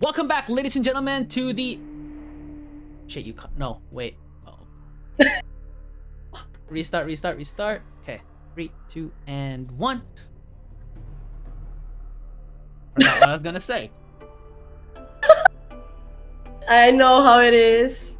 Welcome back, ladies and gentlemen, to the... Shit, no, wait. Restart. Okay, 3, 2, and 1. Forgot what I was gonna say. I know how it is.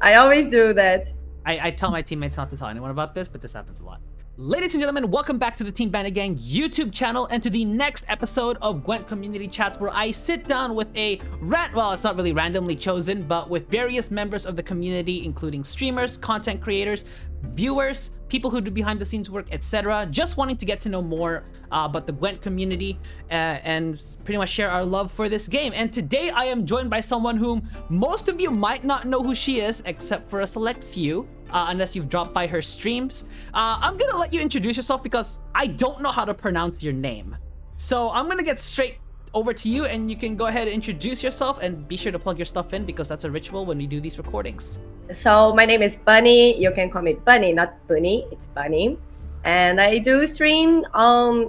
I always do that. I tell my teammates not to tell anyone about this, but this happens a lot. Ladies and gentlemen, welcome back to the Team Bandit Gang YouTube channel and to the next episode of Gwent Community Chats, where I sit down with well, it's not really randomly chosen, but with various members of the community, including streamers, content creators, viewers, people who do behind the scenes work, etc. Just wanting to get to know more about the Gwent community and pretty much share our love for this game. And today I am joined by someone whom most of you might not know who she is, except for a select few. Unless you've dropped by her streams. I'm gonna let you introduce yourself because I don't know how to pronounce your name. So I'm gonna get straight over to you and you can go ahead and introduce yourself and be sure to plug your stuff in because that's a ritual when we do these recordings. So my name is Bunny. You can call me Bunny, not Bunny. It's Bunny. And I do stream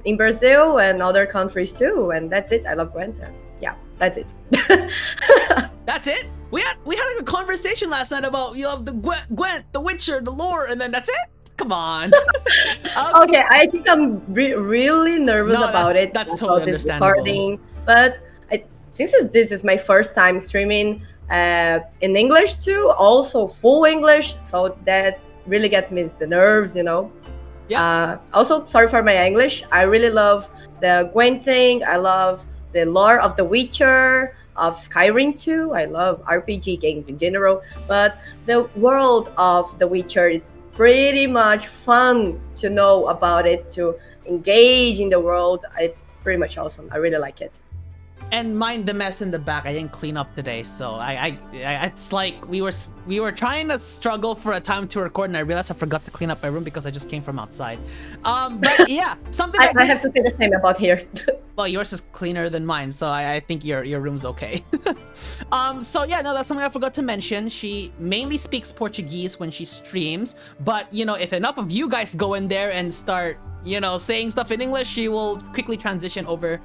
in Brazil and other countries too. And that's it. I love Gwent. Yeah, that's it. That's it? We had like a conversation last night about you love the Gwent, the Witcher, the lore, and then that's it? Come on. Okay, I think I'm really nervous about it. That's totally understandable. Recording, but since this is my first time streaming in English too, also full English, so that really gets me the nerves, you know. Yeah. Also, sorry for my English. I really love the Gwent thing. I love the lore of The Witcher, of Skyrim too. I love RPG games in general, but the world of The Witcher, it's pretty much fun to know about it, to engage in the world. It's pretty much awesome. I really like it. And mind the mess in the back. I didn't clean up today, so it's like we were trying to struggle for a time to record, and I realized I forgot to clean up my room because I just came from outside. But yeah, something I have to say the same about here. Well, yours is cleaner than mine, so I think your room's okay. So yeah, no, that's something I forgot to mention. She mainly speaks Portuguese when she streams, but you know, if enough of you guys go in there and start, you know, saying stuff in English, she will quickly transition over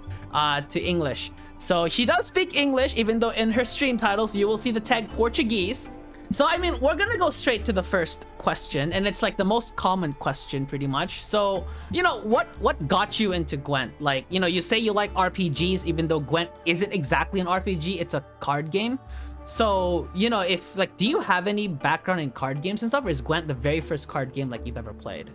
to English. So she does speak English, even though in her stream titles you will see the tag Portuguese. So I mean, we're gonna go straight to the first question, and it's like the most common question pretty much. So, you know, what got you into Gwent? Like, you know, you say you like RPGs, even though Gwent isn't exactly an RPG, it's a card game. So, you know, if like, do you have any background in card games and stuff, or is Gwent the very first card game like you've ever played?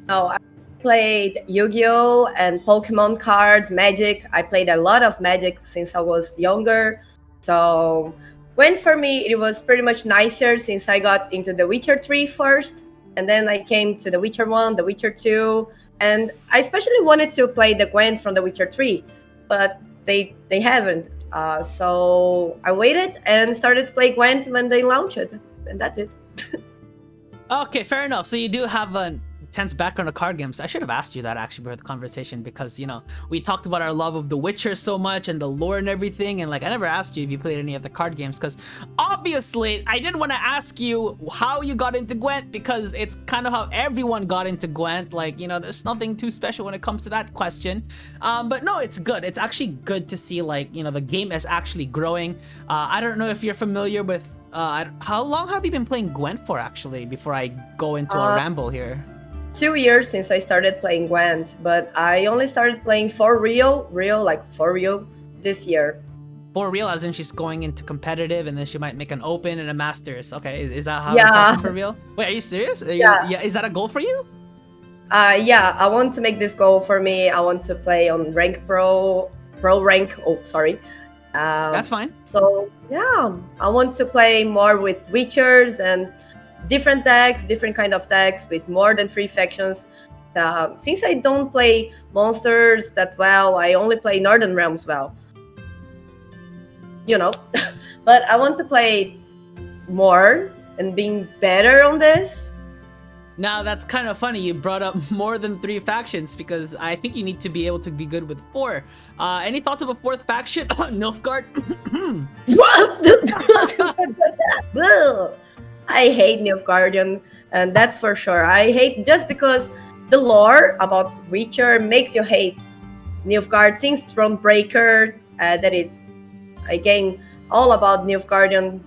Oh, I played Yu-Gi-Oh! And Pokemon cards, Magic. I played a lot of Magic since I was younger. So Gwent for me, it was pretty much nicer since I got into The Witcher 3 first. And then I came to The Witcher 1, The Witcher 2. And I especially wanted to play the Gwent from The Witcher 3. But they haven't. So I waited and started to play Gwent when they launched it. And that's it. Okay, fair enough. So you do have an intense background of card games. I should have asked you that actually before the conversation because, you know, we talked about our love of The Witcher so much and the lore and everything, and like I never asked you if you played any of the card games because obviously I didn't want to ask you how you got into Gwent because it's kind of how everyone got into Gwent. Like, you know, there's nothing too special when it comes to that question. But no, it's good. It's actually good to see, like, you know, the game is actually growing. I don't know if you're familiar with how long have you been playing Gwent for actually before I go into a ramble here? 2 years since I started playing Gwent, but I only started playing for real this year. For real, as in she's going into competitive and then she might make an open and a masters. Okay, is that how you're talking for real? Wait, are you serious? Yeah, is that a goal for you? Yeah, I want to make this goal for me. I want to play on rank pro rank. Oh, sorry. That's fine. So yeah, I want to play more with Witchers and different decks, different kind of decks with more than 3 factions. Since I don't play monsters that well, I only play Northern Realms well. You know, but I want to play more and being better on this. Now that's kind of funny. You brought up more than 3 factions because I think you need to be able to be good with 4. Any thoughts of a 4th faction? Nilfgaard? What? I hate Nilfgaardian, and that's for sure. I hate just because the lore about Witcher makes you hate Nilfgaard since Thronebreaker. That is a game all about Nilfgaardian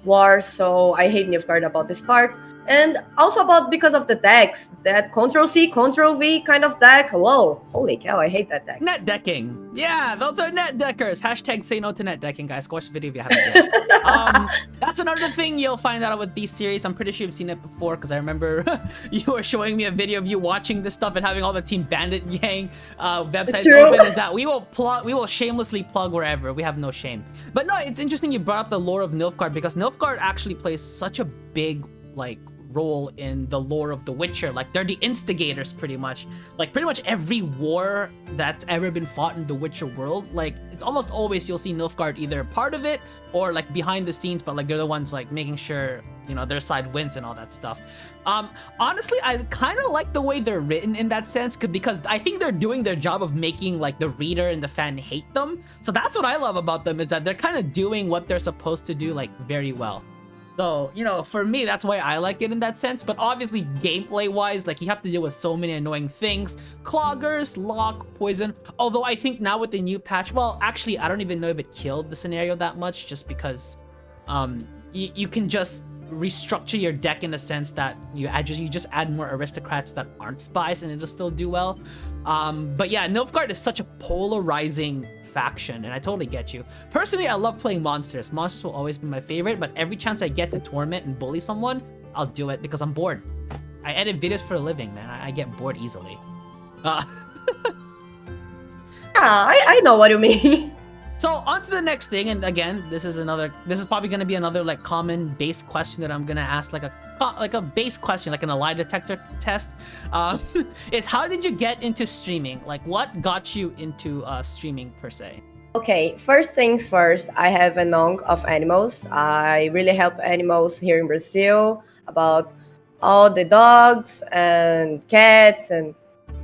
war, so I hate Nilfgaard about this part. And also about because of the decks, that Control C, Control V kind of deck. Whoa, holy cow, I hate that deck. Net decking. Yeah, those are net deckers. Hashtag say no to net decking, guys. Go watch the video if you haven't yet. That's another thing you'll find out with these series. I'm pretty sure you've seen it before because I remember you were showing me a video of you watching this stuff and having all the Team Bandit gang websites open. Is that we will shamelessly plug wherever. We have no shame. But no, it's interesting you brought up the lore of Nilfgaard because Nilfgaard actually plays such a big role in the lore of The Witcher. Like, they're the instigators pretty much. Like, pretty much every war that's ever been fought in The Witcher world, like, it's almost always you'll see Nilfgaard either part of it or like behind the scenes, but like they're the ones like making sure, you know, their side wins and all that stuff. Honestly, I kind of like the way they're written in that sense because I think they're doing their job of making like the reader and the fan hate them. So that's what I love about them, is that they're kind of doing what they're supposed to do like very well. So, you know, for me, that's why I like it in that sense. But obviously, gameplay-wise, like, you have to deal with so many annoying things. Cloggers, lock, poison. Although I think now with the new patch, well, actually, I don't even know if it killed the scenario that much, just because you can just restructure your deck in the sense that you just add more aristocrats that aren't spies and it'll still do well. But yeah, Nilfgaard is such a polarizing faction, and I totally get you. Personally, I love playing monsters. Monsters will always be my favorite, but every chance I get to torment and bully someone, I'll do it because I'm bored. I edit videos for a living, man. I get bored easily. Yeah, I know what you mean. So on to the next thing, and again, this is probably gonna be another like common base question that I'm gonna ask, like a base question, like an lie detector test. Is how did you get into streaming? Like, what got you into streaming per se? Okay, first things first, I have a known of animals. I really help animals here in Brazil about all the dogs and cats and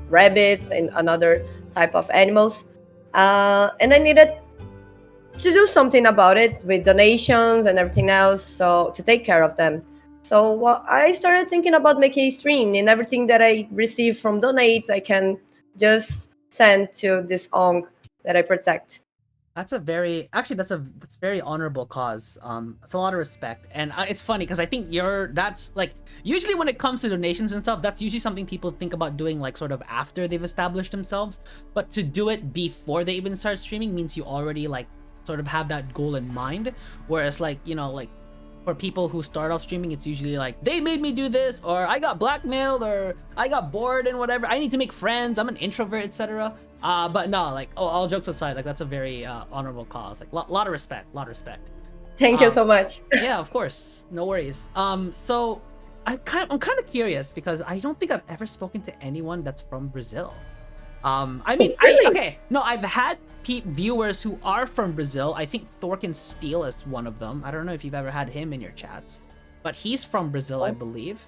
rabbits and another type of animals. And I needed to do something about it with donations and everything else, so to take care of them. So I started thinking about making a stream, and everything that I receive from donates, I can just send to this onk that I protect. That's very honorable cause. It's a lot of respect, and it's funny because I think that's like, usually when it comes to donations and stuff, that's usually something people think about doing like sort of after they've established themselves. But to do it before they even start streaming means you already like sort of have that goal in mind. Whereas like, you know, like for people who start off streaming, it's usually like, they made me do this, or I got blackmailed, or I got bored and whatever, I need to make friends, I'm an introvert, etc. But no, like, all jokes aside, like, that's a very honorable cause. Like, lot of respect. Thank you so much. Yeah, of course, no worries. So I'm kind of curious because I don't think I've ever spoken to anyone that's from Brazil. I mean, really? I've had viewers who are from Brazil. I think Thorkin Steele is one of them. I don't know if you've ever had him in your chats, but he's from Brazil, I believe.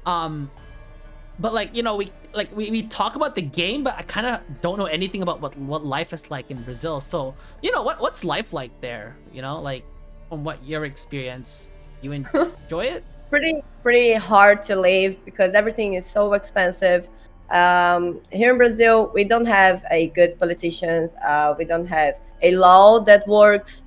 But like, you know, we talk about the game, but I kind of don't know anything about what life is like in Brazil. So, you know, what's life like there? You know, like, from what your experience, you enjoy it? Pretty hard to live because everything is so expensive. Here in Brazil, we don't have a good politicians. We don't have a law that works.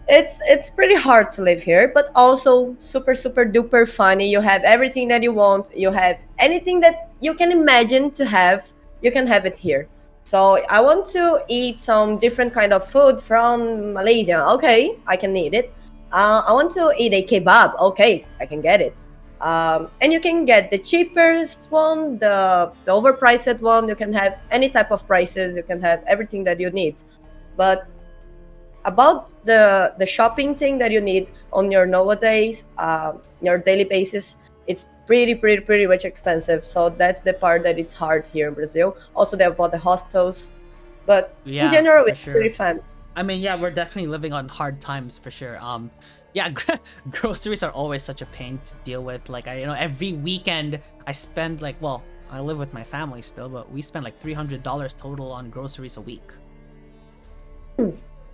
It's pretty hard to live here, but also super duper funny. You have everything that you want. You have anything that you can imagine to have. You can have it here. So I want to eat some different kind of food from Malaysia. Okay, I can eat it. I want to eat a kebab. Okay, I can get it. And you can get the cheapest one, the overpriced one. You can have any type of prices. You can have everything that you need. But about the shopping thing that you need on your nowadays, your daily basis, it's pretty much expensive. So that's the part that it's hard here in Brazil. Also, they're about the hospitals, but yeah, in general, it's sure. pretty fun. I mean, yeah, we're definitely living on hard times for sure. Yeah, groceries are always such a pain to deal with. Like, you know, every weekend I spend like, well, I live with my family still, but we spend like $300 total on groceries a week.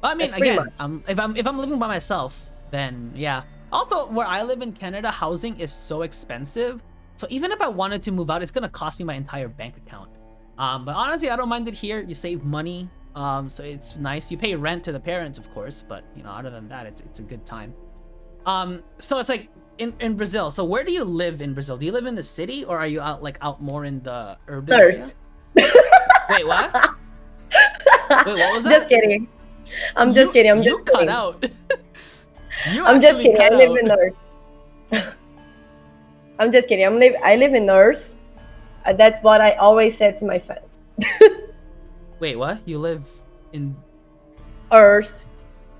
I mean, again, if I'm living by myself, then yeah. Also, where I live in Canada, housing is so expensive. So even if I wanted to move out, it's gonna cost me my entire bank account. But honestly, I don't mind it here. You save money. So it's nice. You pay rent to the parents, of course, but you know, other than that, it's a good time. So it's like in Brazil. So where do you live in Brazil? Do you live in the city, or are you out more in the urban Nurse. area? Wait, what? Wait, what was that? Just kidding. I'm just kidding. I'm just cut kidding. out. I'm just kidding. I live in Nurse. Nurse. I'm just kidding. I live in Nurse. That's what I always said to my friends. Wait, what? You live in Earth.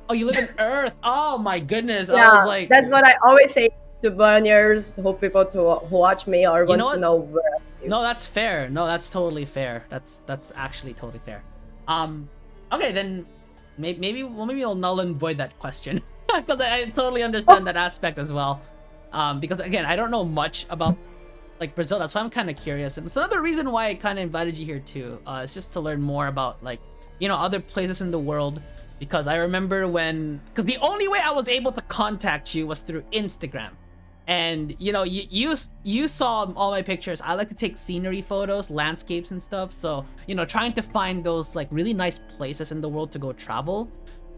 Oh, you live in Earth. Oh my goodness. Yeah, I was like, that's what I always say to Banyers, who people who watch me or want to know where I live. No, that's fair. No, that's totally fair. That's actually totally fair. Okay, then maybe I'll null and void that question because I totally understand that aspect as well. Because again, I don't know much about like Brazil. That's why I'm kind of curious, and it's another reason why I kind of invited you here too. It's just to learn more about like other places in the world. Because I remember because the only way I was able to contact you was through Instagram, and you saw all my pictures. I like to take scenery photos, landscapes and stuff. So trying to find those like really nice places in the world to go travel,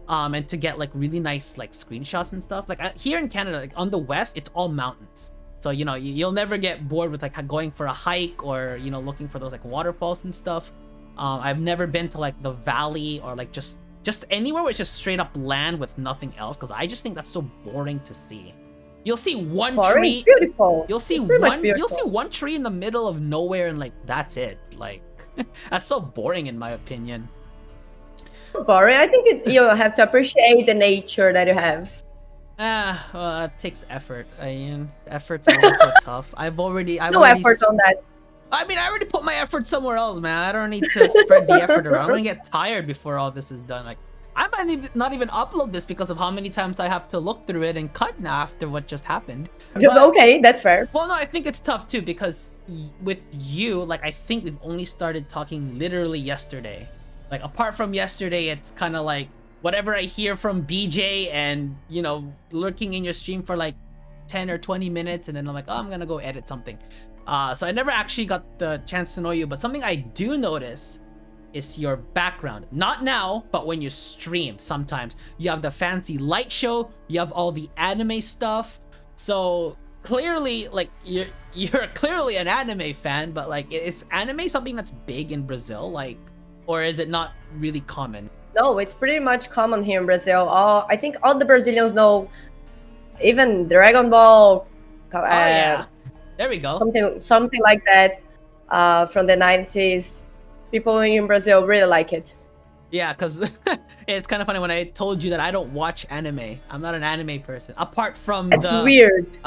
and to get like really nice like screenshots and stuff. Like here in Canada, like on the west, it's all mountains. So you'll never get bored with like going for a hike or looking for those like waterfalls and stuff. I've never been to like the valley or like just anywhere where it's just straight up land with nothing else, because I just think that's so boring to see. You'll see one tree. Beautiful. You'll see one tree in the middle of nowhere, and like that's it. Like that's so boring in my opinion. Boring. I think you have to appreciate the nature that you have. Well, it takes effort. I mean, effort's always so tough. I've already effort on that. I mean, I already put my effort somewhere else, man. I don't need to spread the effort around. I'm gonna get tired before all this is done. Like, I might not even upload this because of how many times I have to look through it and cut now after what just happened. But, okay, that's fair. Well, no, I think it's tough too because with you, like, I think we've only started talking literally yesterday. Like, apart from yesterday, it's kind of like whatever I hear from BJ and, lurking in your stream for like 10 or 20 minutes, and then I'm like, oh, I'm gonna go edit something. So I never actually got the chance to know you, but something I do notice is your background. Not now, but when you stream sometimes. You have the fancy light show, you have all the anime stuff. So clearly, like, you're clearly an anime fan, but like, is anime something that's big in Brazil? Like, or is it not really common? No, it's pretty much common here in Brazil. I think all the Brazilians know, even Dragon Ball. Yeah. There we go. Something like that from the 90s. People in Brazil really like it. Yeah, because it's kind of funny when I told you that I don't watch anime. I'm not an anime person. Apart from That's weird.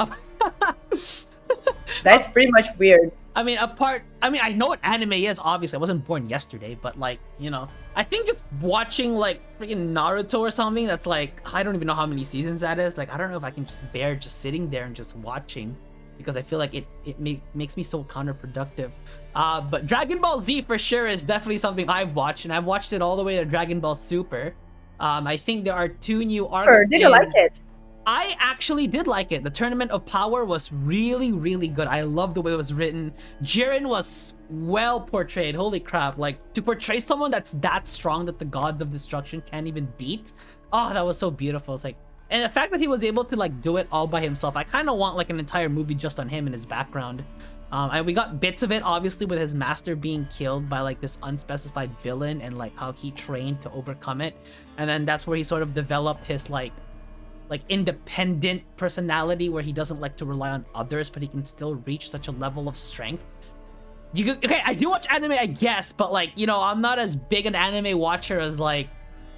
That's pretty much weird. I mean, I know what anime is, obviously. I wasn't born yesterday, but like, I think just watching like freaking Naruto or something that's like, I don't even know how many seasons that is. Like, I don't know if I can just bear just sitting there and just watching, because I feel like it makes me so counterproductive. But Dragon Ball Z for sure is definitely something I've watched, and I've watched it all the way to Dragon Ball Super. I think there are 2 new arcs. Did you like it? I actually did like it. The Tournament of Power was really, really good. I love the way it was written. Jiren was well portrayed. Holy crap. Like, to portray someone that's that strong that the gods of destruction can't even beat. Oh, that was so beautiful. It's like, and the fact that he was able to like do it all by himself, I kind of want like an entire movie just on him and his background. And we got bits of it obviously with his master being killed by like this unspecified villain, and like how he trained to overcome it. And then that's where he sort of developed his like independent personality, where he doesn't like to rely on others, but he can still reach such a level of strength. Okay, I do watch anime, I guess, but like, I'm not as big an anime watcher as like,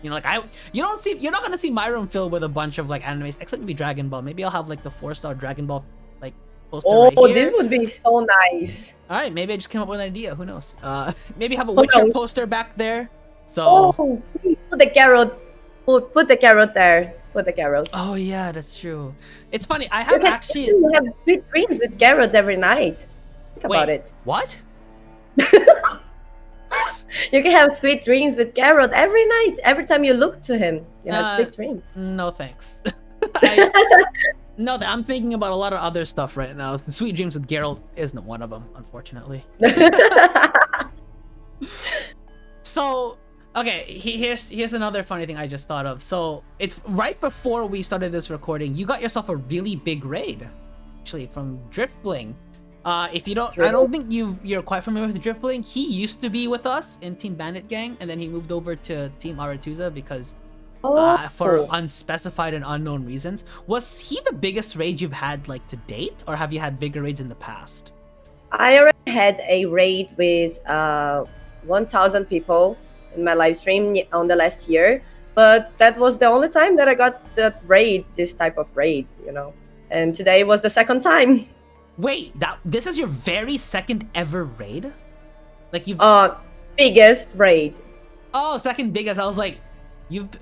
you're not gonna see my room filled with a bunch of like animes, except maybe Dragon Ball. Maybe I'll have like the 4-star Dragon Ball like poster right here. This would be so nice. All right, maybe I just came up with an idea. Who knows? Maybe have a Witcher poster back there. So. Oh, please put the carrot. Put the carrot there. Put the carrot. Oh yeah, that's true. It's funny. I have actually. You have sweet dreams with carrots every night. Think about it. What? You can have sweet dreams with Geralt every night. Every time you look to him, you have sweet dreams. No thanks. No, I'm thinking about a lot of other stuff right now. The sweet dreams with Geralt isn't one of them, unfortunately. So, Okay, here's another funny thing I just thought of. So it's right before we started this recording, you got yourself a really big raid, actually, from Driftbling. If you don't, I don't think you're quite familiar with Driftbling. He used to be with us in Team Bandit Gang, and then he moved over to Team Aratuza because for unspecified and unknown reasons. Was he the biggest raid you've had like to date, or have you had bigger raids in the past? I already had a raid with 1,000 people in my live stream on the last year, but that was the only time that I got this type of raids, you know. And today was the second time. Wait, this is your very second ever raid? Like you've biggest raid. Oh, second biggest. I was like,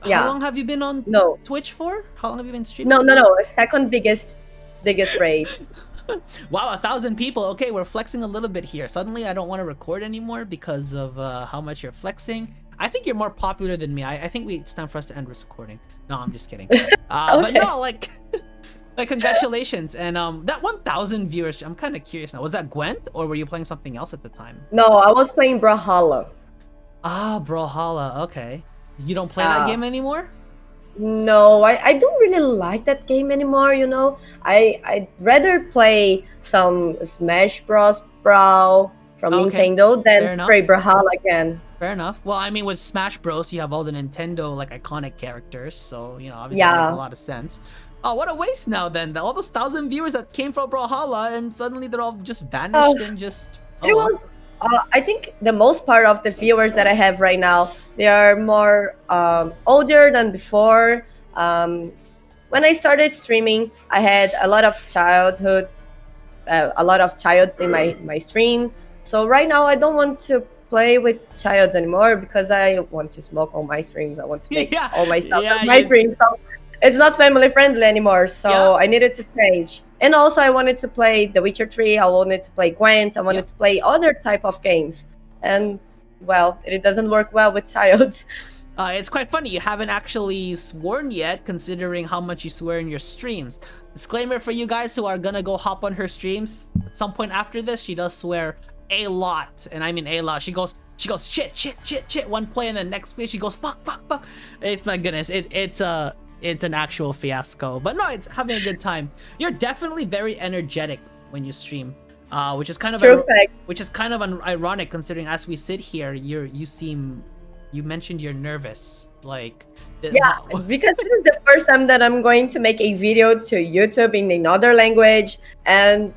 how long have you been on Twitch for? How long have you been streaming? No, second biggest raid. Wow, 1,000 people. Okay, we're flexing a little bit here. Suddenly I don't want to record anymore because of how much you're flexing. I think you're more popular than me. I think it's time for us to end this recording. No, I'm just kidding. Okay. But no, like congratulations. And that 1,000 viewers, I'm kind of curious now. Was that Gwent, or were you playing something else at the time? No, I was playing Brawlhalla. Ah, Brawlhalla. Okay. You don't play that game anymore? No, I don't really like that game anymore, you know. I'd rather play some Smash Bros. Brawl from Nintendo than play Brawlhalla again. Fair enough. Well, I mean, with Smash Bros, you have all the Nintendo like iconic characters, so you know, obviously it makes a lot of sense. Oh, what a waste now then! All those 1,000 viewers that came from Brawlhalla, and suddenly they're all just vanished and just. It was. I think the most part of the viewers that I have right now, they are more older than before. When I started streaming, I had a lot of childs in my stream. So right now, I don't want to play with childs anymore because I want to smoke on my streams. I want to make all my stuff on my stream. So it's not family friendly anymore. So I needed to change. And also, I wanted to play The Witcher 3. I wanted to play Gwent. I wanted to play other type of games. And, well, it doesn't work well with childs. It's quite funny. You haven't actually sworn yet, considering how much you swear in your streams. Disclaimer for you guys who are gonna go hop on her streams at some point after this. She does swear a lot, and I mean a lot. She goes shit one play, and then next play she goes fuck. It's my goodness. It's an actual fiasco, but no, it's having a good time. You're definitely very energetic when you stream, which is kind of ironic considering as we sit here, you mentioned you're nervous, like because this is the first time that I'm going to make a video to YouTube in another language and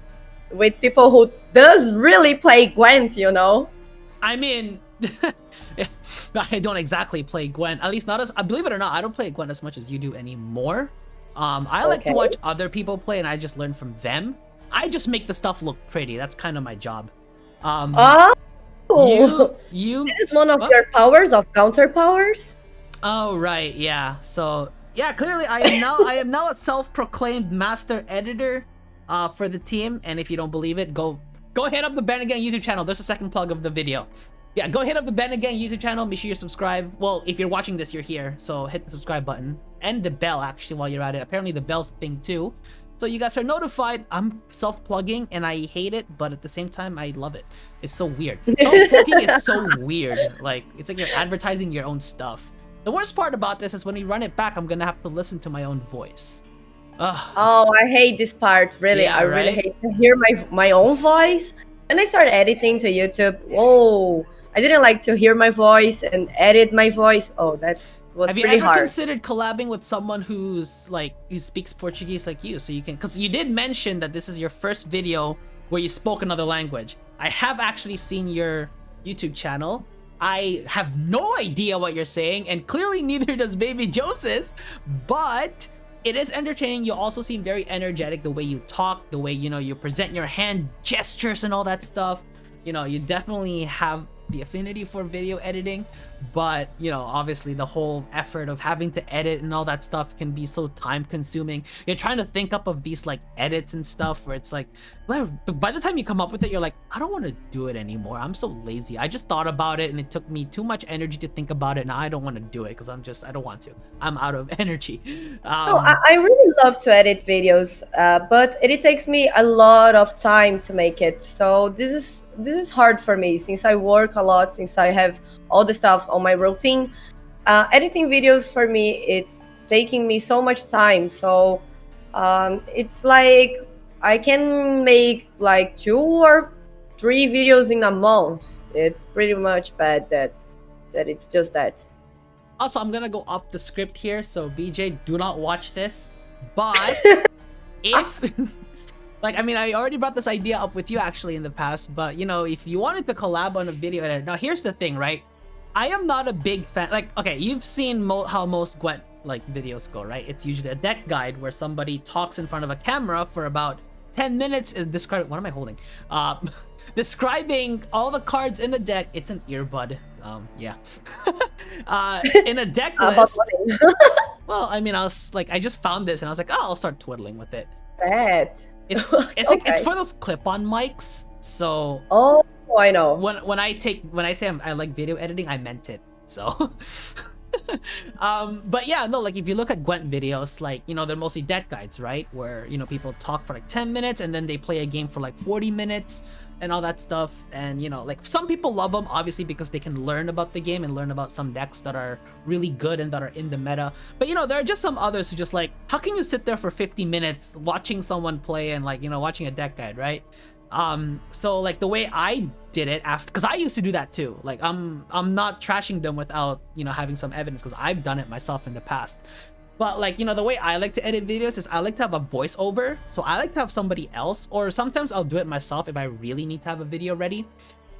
with people who does really play Gwent, you know. I mean. I don't exactly play Gwent, at least not as, believe it or not, I don't play Gwent as much as you do anymore. I like to watch other people play and I just learn from them. I just make the stuff look pretty. That's kind of my job. You this is one of your powers, of counter powers. Oh right, yeah. So yeah, clearly I am now a self-proclaimed master editor for the team, and if you don't believe it, go hit up the Bandit Gang YouTube channel. There's a second plug of the video. Yeah, go hit up the Bandit Gang YouTube channel. Make sure you subscribe. Well, if you're watching this, you're here, so hit the subscribe button and the bell actually while you're at it. Apparently the bell's thing too, so you guys are notified. I'm self-plugging and I hate it, but at the same time I love it. It's so weird. Self-plugging is so weird. Like, it's like you're advertising your own stuff. The worst part about this is when we run it back, I'm gonna have to listen to my own voice. I hate this part, really. Yeah, I really hate to hear my own voice. And I started editing to YouTube. Oh, I didn't like to hear my voice and edit my voice. Oh, that was pretty hard. Have you ever considered collabing with someone who speaks Portuguese like you, so you can, because you did mention that this is your first video where you spoke another language. I have actually seen your YouTube channel. I have no idea what you're saying, and clearly neither does Baby Joseph, but it is entertaining. You also seem very energetic, the way you talk, the way, you know, you present your hand gestures and all that stuff. You know, you definitely have the affinity for video editing, but you know, obviously the whole effort of having to edit and all that stuff can be so time consuming. You're trying to think up of these like edits and stuff where it's like, well, by the time you come up with it, you're like, I don't want to do it anymore. I'm so lazy. I just thought about it and it took me too much energy to think about it. Now I don't want to do it because I don't want to. I'm out of energy. I really love to edit videos, but it takes me a lot of time to make it. So this is hard for me since I work a a lot since I have all the stuff on my routine. Editing videos for me, it's taking me so much time. So it's like I can make like 2 or 3 videos in a month. It's pretty much bad that it's just that. Also, I'm gonna go off the script here, so BJ, do not watch this. But if like, I mean, I already brought this idea up with you actually in the past, but you know, if you wanted to collab on a video editor, now here's the thing, right? I am not a big fan. Like, okay, you've seen how most Gwent like videos go, right? It's usually a deck guide where somebody talks in front of a camera for about 10 minutes is describing. What am I holding? Describing all the cards in the deck. It's an earbud. Yeah. In a deck list. Well, I mean, I just found this and I was like, oh, I'll start twiddling with it. Bad. It's Okay. like, it's for those clip-on mics. So Oh, I know. when I say I like video editing, I meant it. So but yeah, no, like if you look at Gwent videos, like, you know, they're mostly deck guides, right? Where, you know, people talk for like 10 minutes and then they play a game for like 40 minutes and all that stuff. And, you know, like some people love them obviously because they can learn about the game and learn about some decks that are really good and that are in the meta. But, you know, there are just some others who just like, how can you sit there for 50 minutes watching someone play and like, you know, watching a deck guide, right? So like the way I did it after, because I used to do that too. Like I'm not trashing them without, you know, having some evidence, because I've done it myself in the past. But like, you know, the way I like to edit videos is I like to have a voiceover. So I like to have somebody else, or sometimes I'll do it myself if I really need to have a video ready.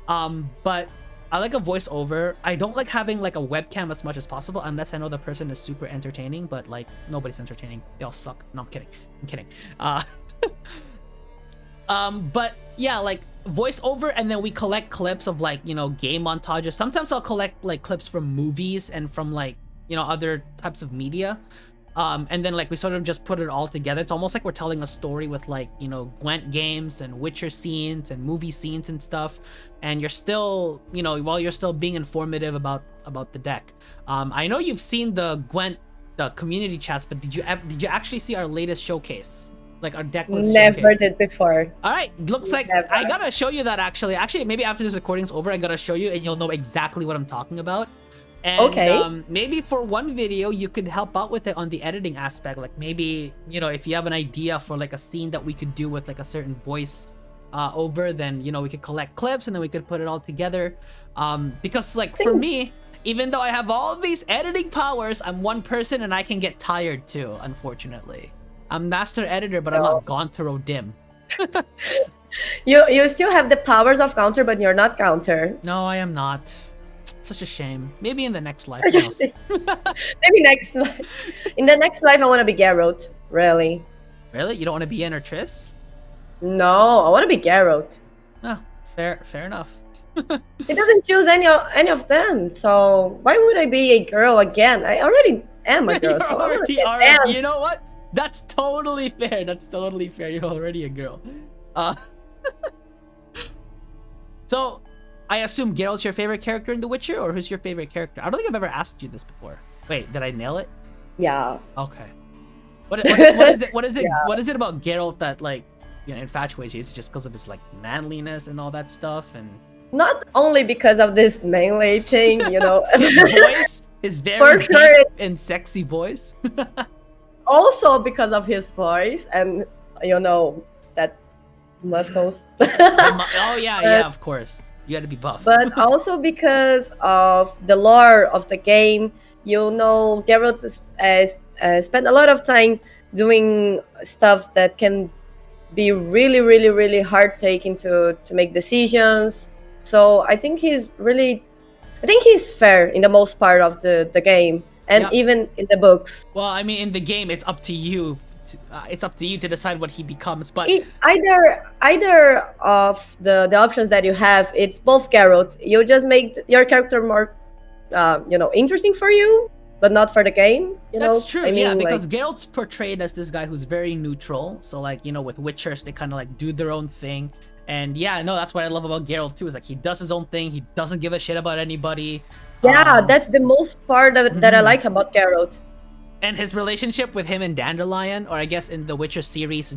But I like a voiceover. I don't like having like a webcam as much as possible unless I know the person is super entertaining, but like nobody's entertaining. They all suck. No, I'm kidding. But yeah, like voiceover, and then we collect clips of like, you know, game montages. Sometimes I'll collect like clips from movies and from like, you know, other types of media. And then like we sort of just put it all together. It's almost like we're telling a story with like, you know, Gwent games and Witcher scenes and movie scenes and stuff. And you're still, you know, while you're still being informative about the deck. I know you've seen the Gwent community chats, but did you actually see our latest showcase? Like our deck list Never showcase? did before. All right, looks like Never. I gotta show you that actually. Actually, maybe after this recording's over, I gotta show you and you'll know exactly what I'm talking about. And Okay. maybe for one video, you could help out with it on the editing aspect. Like maybe, you know, if you have an idea for like a scene that we could do with like a certain voice over, then, you know, we could collect clips and then we could put it all together. Because like for me, even though I have all these editing powers, I'm one person and I can get tired too, unfortunately. I'm master editor, but I'm not Gontaro Dim. You still have the powers of counter, but you're not counter. No, I am not. Such a shame. Maybe in the next life. Who knows? Maybe next life. In the next life, I want to be Geralt. Really? Really? You don't want to be Yen or Triss? No, I want to be Geralt. Oh, fair enough. He doesn't choose any of them, so why would I be a girl again? I already am a girl. You're So I wanna already, be a already, man. you know what? That's totally fair. That's totally fair. You're already a girl. So, I assume Geralt's your favorite character in The Witcher, or who's your favorite character? I don't think I've ever asked you this before. Wait, did I nail it? Yeah. Okay. What is it? What is it? Yeah. What is it about Geralt that like, you know, infatuates you? Is it just because of his like manliness and all that stuff? And Not only because of this melee thing, you know. voice, his very For deep sure. and sexy voice. Also because of his voice and, you know, that muscles. Oh yeah, of course. You got to be buff. But also because of the lore of the game. You know, Geralt spent a lot of time doing stuff that can be really, really, really hard taking to make decisions. So I think he's fair in the most part of the game, and Yeah. even in the books. Well, I mean, in the game, it's up to you. It's up to you to decide what he becomes. But Either of the options that you have, it's both Geralt. You just make your character more, you know, interesting for you, but not for the game. You know, that's true. I mean, Yeah, like, because Geralt's portrayed as this guy who's very neutral. So like, you know, with Witchers, they kind of like do their own thing. And yeah, no, that's what I love about Geralt too. Is like he does his own thing. He doesn't give a shit about anybody. yeah, that's the most part that I like about Geralt. And his relationship with him and Dandelion, or I guess in the Witcher series,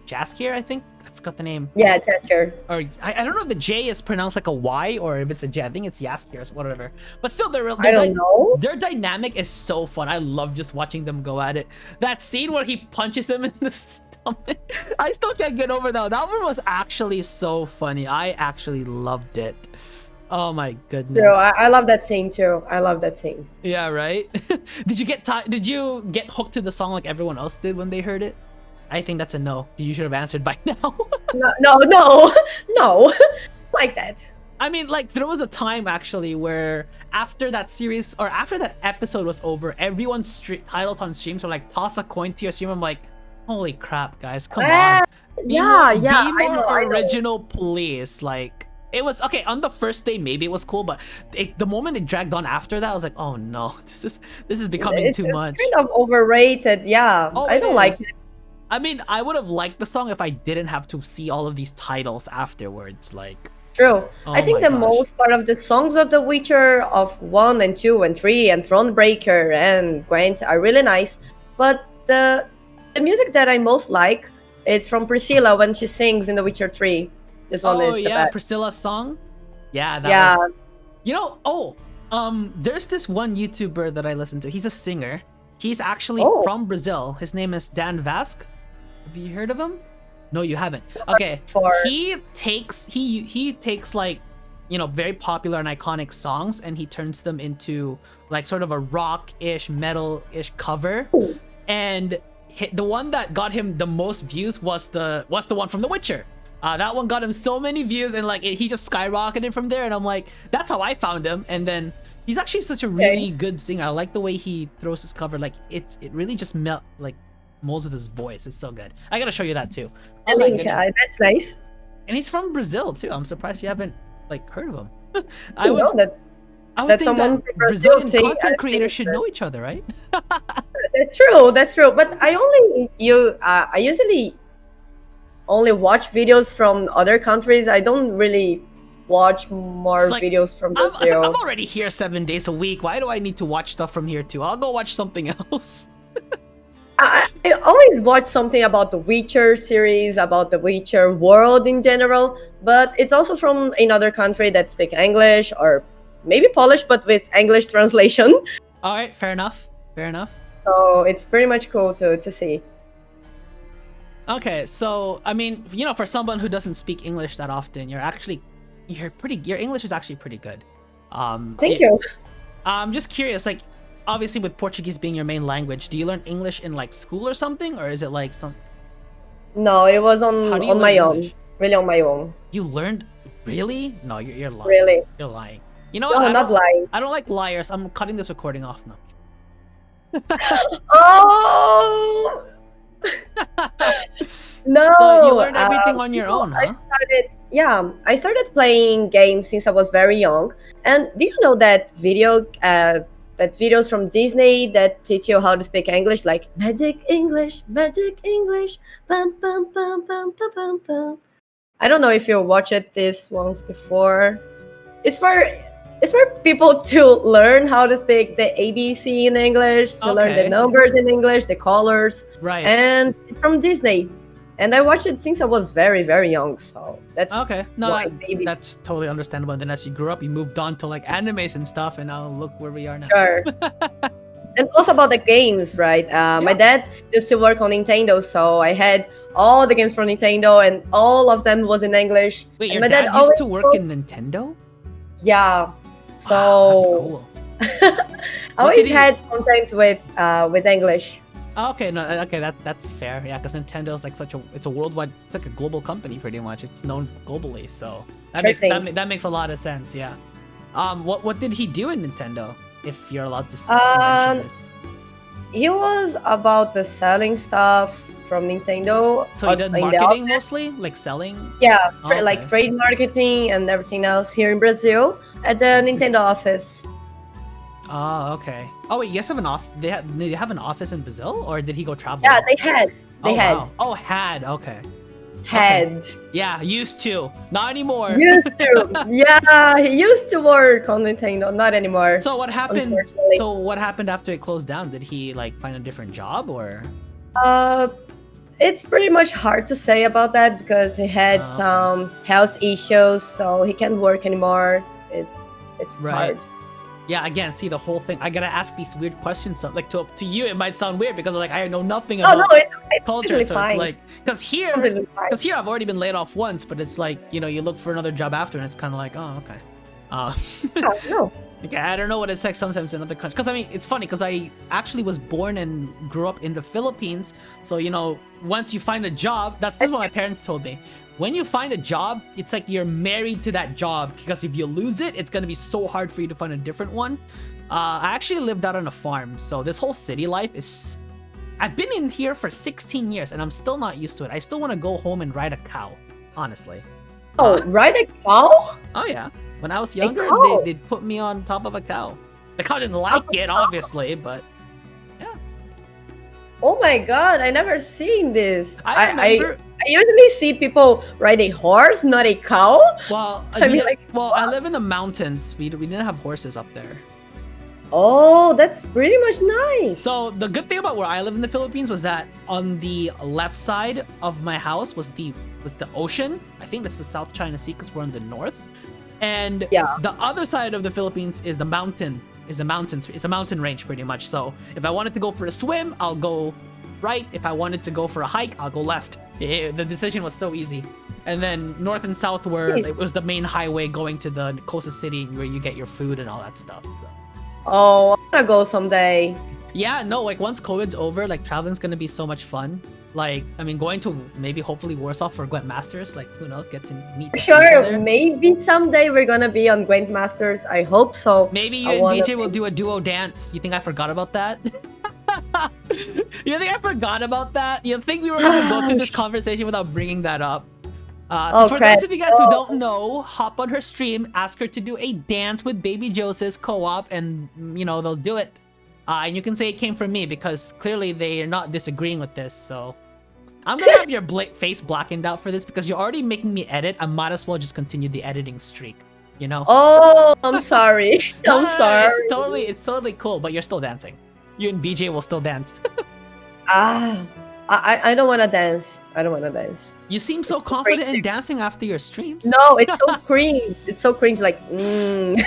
Jaskier, I think. I forgot the name. Yeah, gesture. Or I don't know if the J is pronounced like a Y or if it's a J. I think it's Jaskier or whatever. But still, I don't know. their dynamic is so fun. I love just watching them go at it. That scene where he punches him in the stomach, I still can't get over that. That one was actually so funny. I actually loved it. Oh my goodness. True, I love that scene too. I love that scene. Yeah, right? Did you get hooked to the song like everyone else did when they heard it? I think that's a no. You should have answered by now. No, like that. I mean, like, there was a time actually where after that series or after that episode was over, everyone's titles on streams were like, toss a coin to your stream. I'm like, holy crap, guys, come on. Be more original, please. Like, it was okay on the first day. Maybe it was cool, but the moment it dragged on after that, I was like, "Oh no, this is becoming too much." It's kind of overrated. Yeah, I don't like it. I mean, I would have liked the song if I didn't have to see all of these titles afterwards. Like, true. Oh I think my the gosh. most part of the songs of The Witcher of 1 and 2 and 3 and Thronebreaker and Gwent are really nice, but the music that I most like is from Priscilla when she sings in The Witcher 3. This one is the best. Priscilla's song. Yeah, that Yeah. was. You know, there's this one YouTuber that I listen to. He's a singer. He's actually from Brazil. His name is Dan Vasque. Have you heard of him? No, you haven't. Okay. He takes like, you know, very popular and iconic songs and he turns them into like sort of a rock-ish, metal-ish cover. And the one that got him the most views was the one from The Witcher. That one got him so many views and like he just skyrocketed from there. And I'm like, that's how I found him. And then he's actually such a really good singer. I like the way he throws his cover. Like it really just molds with his voice. It's so good. I gotta show you that too. I think that's nice. And he's from Brazil too. I'm surprised you haven't like heard of him. I would know that. I would think that Brazilian content creators should know each other, right? That's true. But I usually only watch videos from other countries. I don't really watch more videos from Brazil. I'm already here 7 days a week. Why do I need to watch stuff from here too? I'll go watch something else. I always watch something about the Witcher series, about the Witcher world in general, but it's also from another country that speaks English or maybe Polish, but with English translation. All right, fair enough. So it's pretty much cool to see. Okay, so I mean, you know, for someone who doesn't speak English that often, your English is actually pretty good. Thank you. I'm just curious, like, obviously with Portuguese being your main language, do you learn English in like school or something, or is it like some? No, it was on my own. Really on my own. You learned really? No, you're lying. Really? You're lying. You know, no, I'm not lying. I don't like liars. I'm cutting this recording off now. Oh. No. So you learned everything on your own, huh? I started playing games since I was very young. And do you know that videos from Disney that teach you how to speak English, like magic English, bum bum bum bum bum bum bum. I don't know if you watched this once before. It's for people to learn how to speak the ABC in English, to learn the numbers in English, the colors. Right. And it's from Disney. And I watched it since I was very, very young. So that's okay. No, that's totally understandable. And then as you grew up, you moved on to like animes and stuff. And now look where we are now. Sure. And also about the games, right? My dad used to work on Nintendo, so I had all the games from Nintendo, and all of them was in English. Wait, and your my dad used to work in Nintendo? Yeah. So that's cool. I always had content with English. Okay, no, okay, that's fair. Yeah, because Nintendo is like it's a worldwide, it's like a global company pretty much. It's known globally, so that makes a lot of sense. Yeah. What did he do in Nintendo? If you're allowed to mention this. He was about the selling stuff from Nintendo. So he did marketing mostly, like selling. Yeah, like trade marketing and everything else here in Brazil at the Nintendo office. Oh, okay. Oh wait, you guys have an did they have an office in Brazil, or did he go travel? Yeah, they had. Wow. Oh, had. Okay. Had. Okay. Yeah, used to. Not anymore. Used to. Yeah, he used to work on Nintendo. Not anymore. So what happened? So what happened after it closed down? Did he like find a different job, or? It's pretty much hard to say about that because he had Okay. some health issues, so he can't work anymore. It's Right. hard. Yeah, again, see the whole thing. I gotta ask these weird questions. So, like to you, it might sound weird because like I know nothing Oh about no, it's culture. completely So fine. it's like because Completely fine. here I've already been laid off once, but it's like you look for another job after, and it's kind of like okay. Oh, no. Okay, I don't know what it's like sometimes in other countries. Because I mean, it's funny because I actually was born and grew up in the Philippines. So once you find a job, this is what my parents told me. When you find a job, it's like you're married to that job because if you lose it, it's gonna be so hard for you to find a different one. I actually lived out on a farm, so this whole city life is. I've been in here for 16 years and I'm still not used to it. I still want to go home and ride a cow, honestly. Oh, ride a cow? Oh yeah. When I was younger, cow? they'd put me on top of a cow. The cow didn't like it, obviously, but yeah. Oh my god, I never seen this. I remember. I usually see people ride a horse, not a cow. Well, I mean, like, I live in the mountains. We didn't have horses up there. Oh, that's pretty much nice. So the good thing about where I live in the Philippines was that on the left side of my house was the ocean. I think that's the South China Sea because we're in the north. And Yeah. the other side of the Philippines is the mountain. It's a mountain range pretty much. So if I wanted to go for a swim, I'll go right. If I wanted to go for a hike, I'll go left. The decision was so easy. And then north and south where Nice. it was the main highway going to the closest city where you get your food and all that stuff. So Oh, I wanna go someday. yeah, no, like once COVID's over, like traveling's gonna be so much fun. Like, I mean, going to maybe hopefully Warsaw for Gwent Masters, like who knows, get to meet the people Sure, there. maybe someday we're gonna be on Gwent Masters. I hope so. Maybe you I and wanna BJ will be- do a duo dance. You think I forgot about that? You think I forgot about that? You think we were gonna go through this conversation without bringing that up? So Oh, for crap. those of you guys who don't know, hop on her stream, ask her to do a dance with Baby Joseph co-op, and they'll do it. And you can say it came from me because clearly they are not disagreeing with this. So I'm gonna have your face blackened out for this because you're already making me edit. I might as well just continue the editing streak. Oh, I'm sorry. No, I'm no, no, sorry. It's totally cool, but you're still dancing. You and BJ will still dance. I don't wanna dance. I don't wanna dance. You seem so It's confident in crazy. dancing after your streams. No, it's so cringe. It's so cringe. Like, Is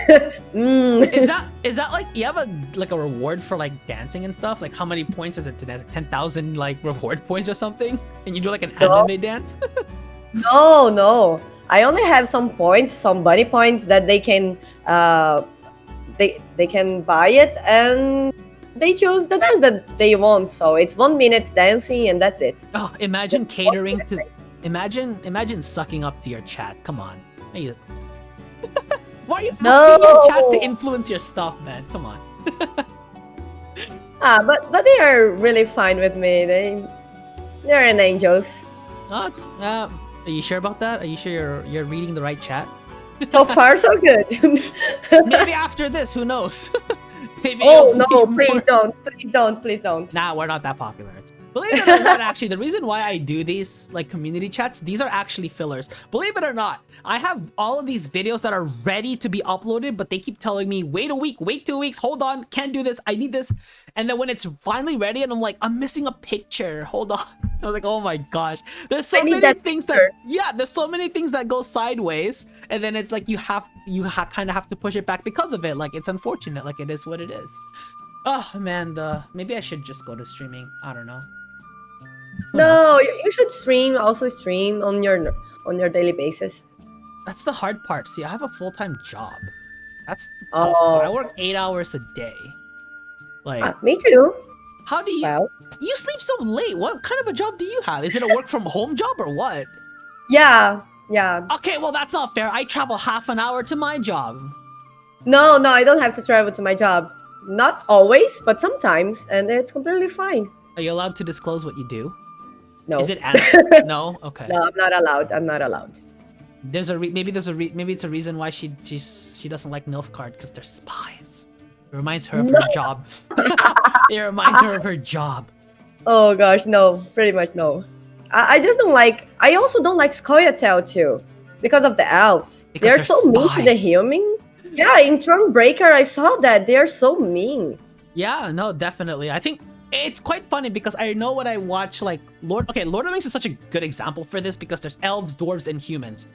that like you have a reward for like dancing and stuff? Like how many points is it today? Like 10,000 like reward points or something? And you do like an No. anime dance? No. I only have some points, some bunny points that they can they can buy it and they choose the dance that they want. So it's 1 minute dancing and that's it. Oh, imagine catering to imagine sucking up to your chat. Come on. Why are you asking your chat to No. influence your stuff, man? Come on. But they are really fine with me. They're an angels. Oh, are you sure about that? Are you sure you're reading the right chat? So far so good. Maybe after this, who knows? Maybe Oh it'll no, be more- please don't. Nah, we're not that popular. Believe it or not, actually, the reason why I do these like community chats, these are actually fillers. Believe it or not, I have all of these videos that are ready to be uploaded, but they keep telling me, wait a week, wait 2 weeks, hold on, can't do this, I need this. And then when it's finally ready and I'm like, I'm missing a picture, hold on. I was like, oh my gosh. There's so I need many that things picture. there's so many things that go sideways. And then it's like you kind of have to push it back because of it. Like it's unfortunate, like it is what it is. Oh man, maybe I should just go to streaming. I don't know. Who knows? No, you should also stream on your daily basis. That's the hard part. See, I have a full-time job. That's the Oh. tough part. I work 8 hours a day. Like, Me too. how do you? Well, You sleep so late. What kind of a job do you have? Is it a work from home job or what? yeah. Okay, well that's not fair. I travel half an hour to my job. No, I don't have to travel to my job. Not always, but sometimes, and it's completely fine. Are you allowed to disclose what you do? No. Is it no? Okay. No, I'm not allowed. I'm not allowed. Maybe it's a reason why she doesn't like Nilfgaard because they're spies. It reminds her of her job. It reminds her of her job. Oh gosh, no. Pretty much no. I just don't like. I also don't like Skoyatel too, because of the elves. Because They're they're so mean to the spies. human. Yeah, in Thronebreaker, I saw that they're so mean. Yeah, no, definitely. I think It's quite funny because I know when I watch like Lord of the Rings is such a good example for this because there's elves, dwarves, and humans.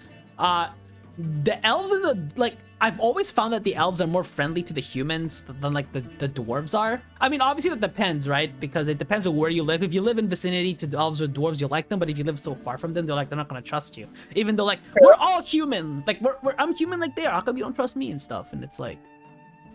The elves and the like I've always found that the elves are more friendly to the humans than like the dwarves are. I mean, obviously that depends, right? Because it depends on where you live. If you live in vicinity to elves or dwarves, you like them, but if you live so far from them, they're not gonna trust you. Even though like we're all human, like I'm human like they are. How come you don't trust me and stuff? And it's like,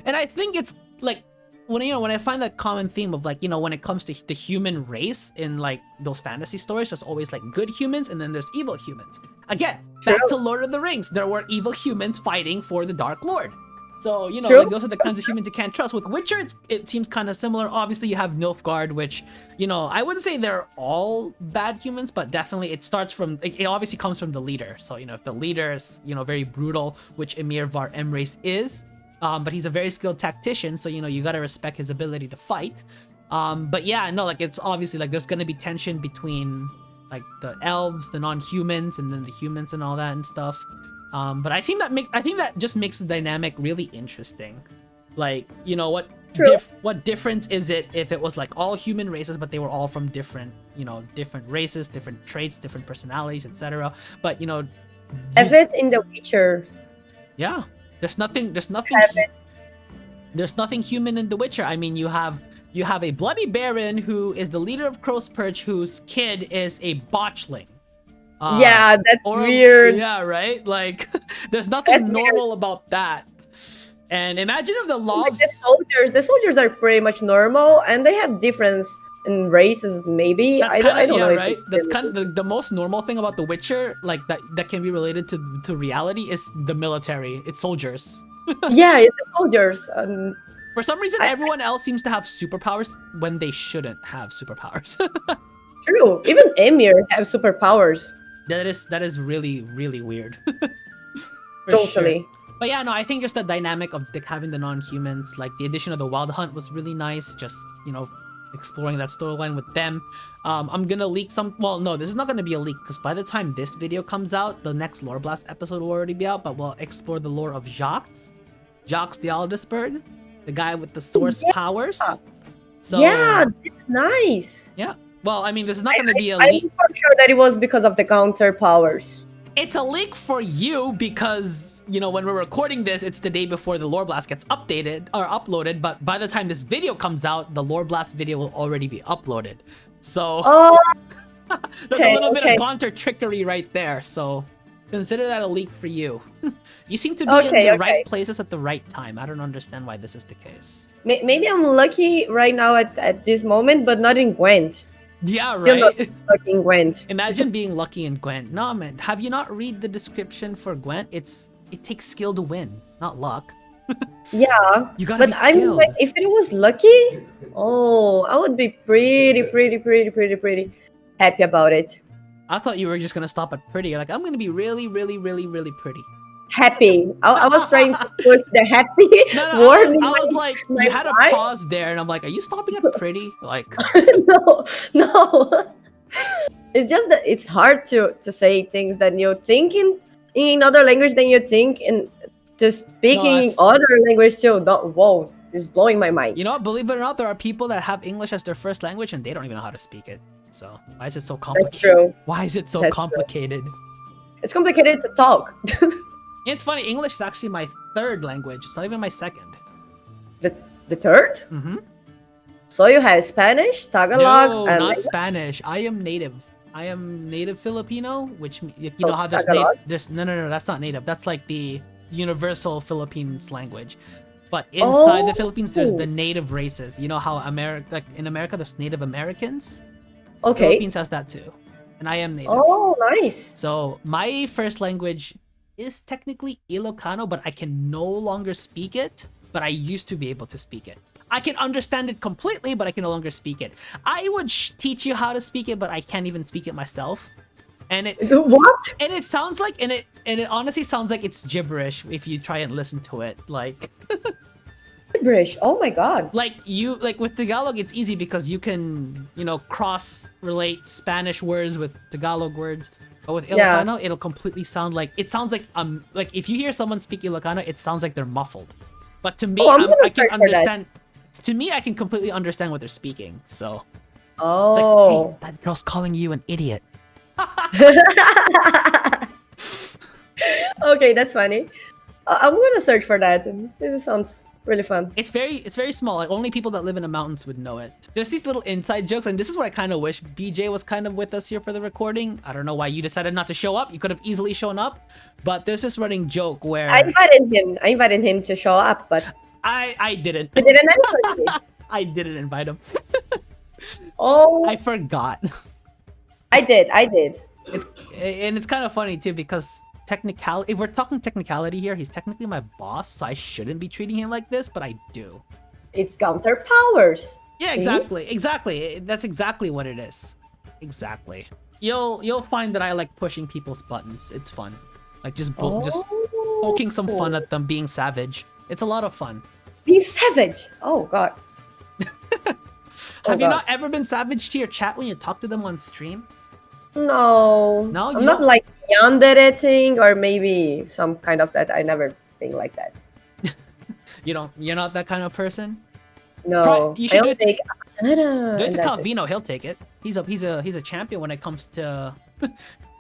and I think it's like when I find that common theme of like, when it comes to the human race in like those fantasy stories, there's always like good humans and then there's evil humans. Again, back to Lord of the Rings, there were evil humans fighting for the Dark Lord. So, like those are the kinds of humans you can't trust. With Witcher, it seems kind of similar. Obviously, you have Nilfgaard, which, I wouldn't say they're all bad humans, but definitely it starts from, it obviously comes from the leader. So, if the leader is, very brutal, which Emir Var Emreis is, but he's a very skilled tactician, so you gotta respect his ability to fight. But yeah, no, like it's obviously like there's gonna be tension between like the elves, the non-humans, and then the humans and all that and stuff. But I think that just makes the dynamic really interesting. Like, what difference is it if it was like all human races, but they were all from different races, different traits, different personalities, etc. But Evid in The Witcher. Yeah. There's nothing human in The Witcher. I mean, you have a bloody baron who is the leader of Crow's Perch, whose kid is a botchling. Yeah, that's weird. Yeah, right? Like, there's nothing normal about that. And imagine if the laws... Like the soldiers are pretty much normal, and they have difference in races, maybe. I don't know. Yeah, right? That's kind of the most normal thing about The Witcher, like that can be related to reality, is the military. It's soldiers. Yeah, it's the soldiers. For some reason, everyone else seems to have superpowers when they shouldn't have superpowers. True. Even Emir have superpowers. That is really, really weird. Totally. Sure. But yeah, no, I think just the dynamic of having the non-humans, like the addition of the Wild Hunt was really nice. Just, exploring that storyline with them. I'm gonna leak some... Well, no, this is not gonna be a leak, because by the time this video comes out, the next Lore Blast episode will already be out, but we'll explore the lore of Jacques the Aldisberg, the guy with the source powers. So, yeah, it's nice. Yeah. Well, I mean, this is not gonna be a leak. I'm for sure that it was because of the counter powers. It's a leak for you because, when we're recording this, it's the day before the Lore Blast gets updated or uploaded. But by the time this video comes out, the Lore Blast video will already be uploaded. So there's a little bit of counter trickery right there. So consider that a leak for you. You seem to be in the right places at the right time. I don't understand why this is the case. Maybe I'm lucky right now at this moment, but not in Gwent. Yeah, Still right. not in Gwent. Imagine being lucky in Gwent. No, man. Have you not read the description for Gwent? It takes skill to win, not luck. Yeah, you gotta be skilled. Like, if it was lucky, I would be pretty happy about it. I thought you were just gonna stop at pretty. You're like, I'm gonna be really, really, really, really pretty. Happy. I was trying to push the happy word. I was like, you had a pause there, and I'm like, are you stopping at pretty? Like, no. It's just that it's hard to say things that you think in other language than you think in to speaking other language too. Whoa, it's blowing my mind. You know what? Believe it or not, there are people that have English as their first language and they don't even know how to speak it. So why is it so complicated? That's true. Why is it so complicated? True. It's complicated to talk. It's funny, English is actually my third language. It's not even my second. The third? Mm-hmm. So you have Spanish, Tagalog, no, and not Spanish. I am native Filipino, which know how there's no, that's not native. That's like the universal Philippines language. But inside the Philippines, there's the native races. You know how in America there's Native Americans? Okay. Philippines has that too. And I am native. Oh, nice. So my first language is technically Ilocano, but I can no longer speak it, but I used to be able to speak it. I can understand it completely, but I can no longer speak it. I would teach you how to speak it, but I can't even speak it myself. And it what? And it sounds like, and it honestly sounds like it's gibberish if you try and listen to it. Like gibberish. Oh my god. Like with Tagalog, it's easy because you can cross relate Spanish words with Tagalog words. But with Ilocano, it'll completely sound like if you hear someone speak Ilocano, it sounds like they're muffled. But to me, I can understand. to me, I can completely understand what they're speaking. So it's like, Oh. hey, that girl's calling you an idiot. Okay, that's funny. I'm gonna search for that. This sounds really fun. It's very small. Like only people that live in the mountains would know it. There's these little inside jokes, and this is what I kind of wish BJ was kind of with us here for the recording. I don't know why you decided not to show up. You could have easily shown up, but there's this running joke where I invited him to show up, but I didn't. he didn't answer me. I didn't invite him. Oh, I forgot. I did. It's kind of funny too because technicality. If we're talking technicality here, he's technically my boss, so I shouldn't be treating him like this, but I do. It's counter powers. Yeah, exactly. That's exactly what it is. Exactly. You'll find that I like pushing people's buttons. It's fun. Like just poking some fun at them, being savage. It's a lot of fun. Be savage. Oh God. Have you not ever been savage to your chat when you talk to them on stream? No. No, I'm not like beyond editing or maybe some kind of that. I never think like that. You're not that kind of person? No. You should do it to Calvino, he'll take it. He's a champion when it comes to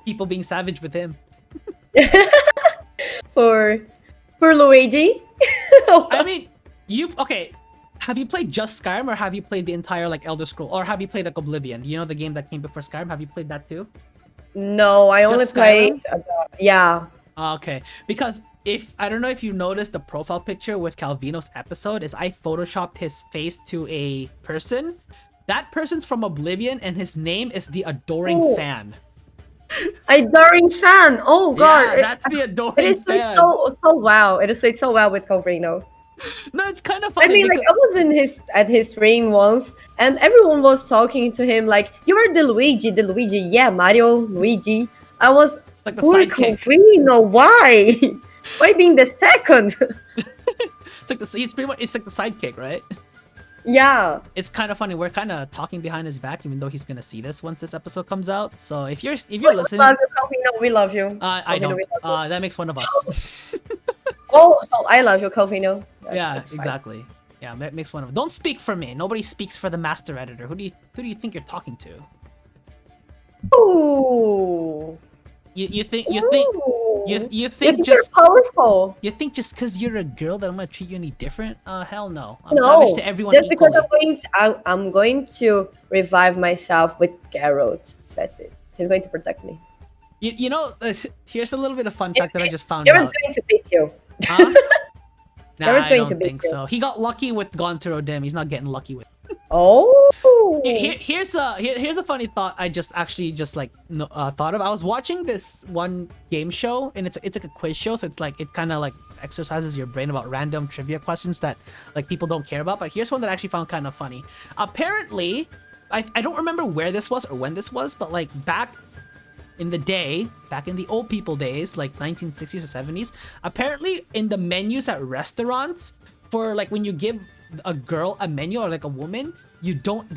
people being savage with him. For Luigi. I mean, have you played just Skyrim or have you played the entire like Elder Scroll or have you played like Oblivion? You know the game that came before Skyrim? Have you played that too? No, I only Just Skyrim? played. Yeah. Okay, because I don't know if you noticed the profile picture with Calvino's episode is I photoshopped his face to a person. That person's from Oblivion and his name is the Adoring Fan. Adoring Fan. Oh God. Yeah, that's the Adoring It is Fan. so wow. It is so well with Calvino. No, it's kind of funny. I mean, like I was at his stream once, and everyone was talking to him like, "You are the Luigi, yeah, Mario, Luigi." I was like the poor sidekick. Calvino, why? Why being the second? It's like the sidekick, right? Yeah. It's kind of funny. We're kind of talking behind his back, even though he's gonna see this once this episode comes out. So if you're listening, love you, Calvino. We love you. I don't. That makes one of us. Oh, so I love you, Calvino. That's exactly. Yeah, that makes one of. Don't speak for me. Nobody speaks for the master editor. Who do you think you're talking to? Ooh. You think just just you're powerful. You think just because you're a girl that I'm gonna treat you any different? Hell no. I'm No, savage to everyone just equally. because I'm going to revive myself with Garrett. That's it. He's going to protect me. You know, here's a little bit of fun fact that I just found Garrett's out. going to beat you. Huh? Nah, Garrett's I going don't to beat think you. so. He got lucky with Gone to Rodem. He's not getting lucky with. Oh. Here's a funny thought I just thought of. I was watching this one game show and it's like a quiz show, so it's like it kind of like exercises your brain about random trivia questions that like people don't care about. But here's one that I actually found kind of funny. Apparently, I don't remember where this was or when this was, but like back in the old people days, like 1960s or 70s, apparently in the menus at restaurants for like when you give a girl a menu or like a woman, they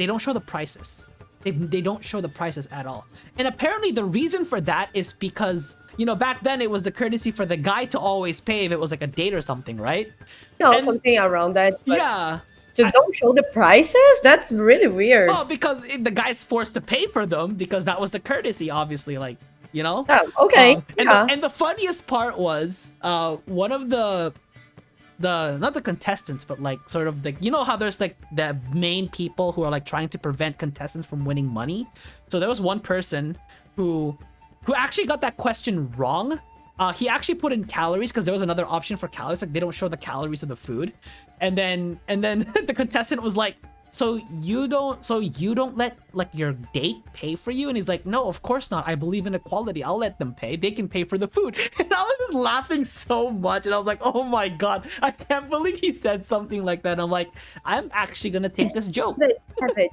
don't show the prices. They don't show the prices at all. And apparently the reason for that is because, back then it was the courtesy for the guy to always pay if it was like a date or something, right? Something around that. Yeah. So don't show the prices? That's really weird. Oh, because the guy's forced to pay for them because that was the courtesy, obviously, like, Oh, okay. And the funniest part was one of the not the contestants, but like sort of like, how there's like the main people who are like trying to prevent contestants from winning money. So there was one person who actually got that question wrong. He actually put in calories because there was another option for calories, like they don't show the calories of the food. And then the contestant was like, so you don't let like your date pay for you? And he's like, no, of course not. I believe in equality. I'll let them pay. They can pay for the food. And I was just laughing so much. And I was like, oh my God, I can't believe he said something like that. And I'm like, I'm actually going to take this joke. Savage.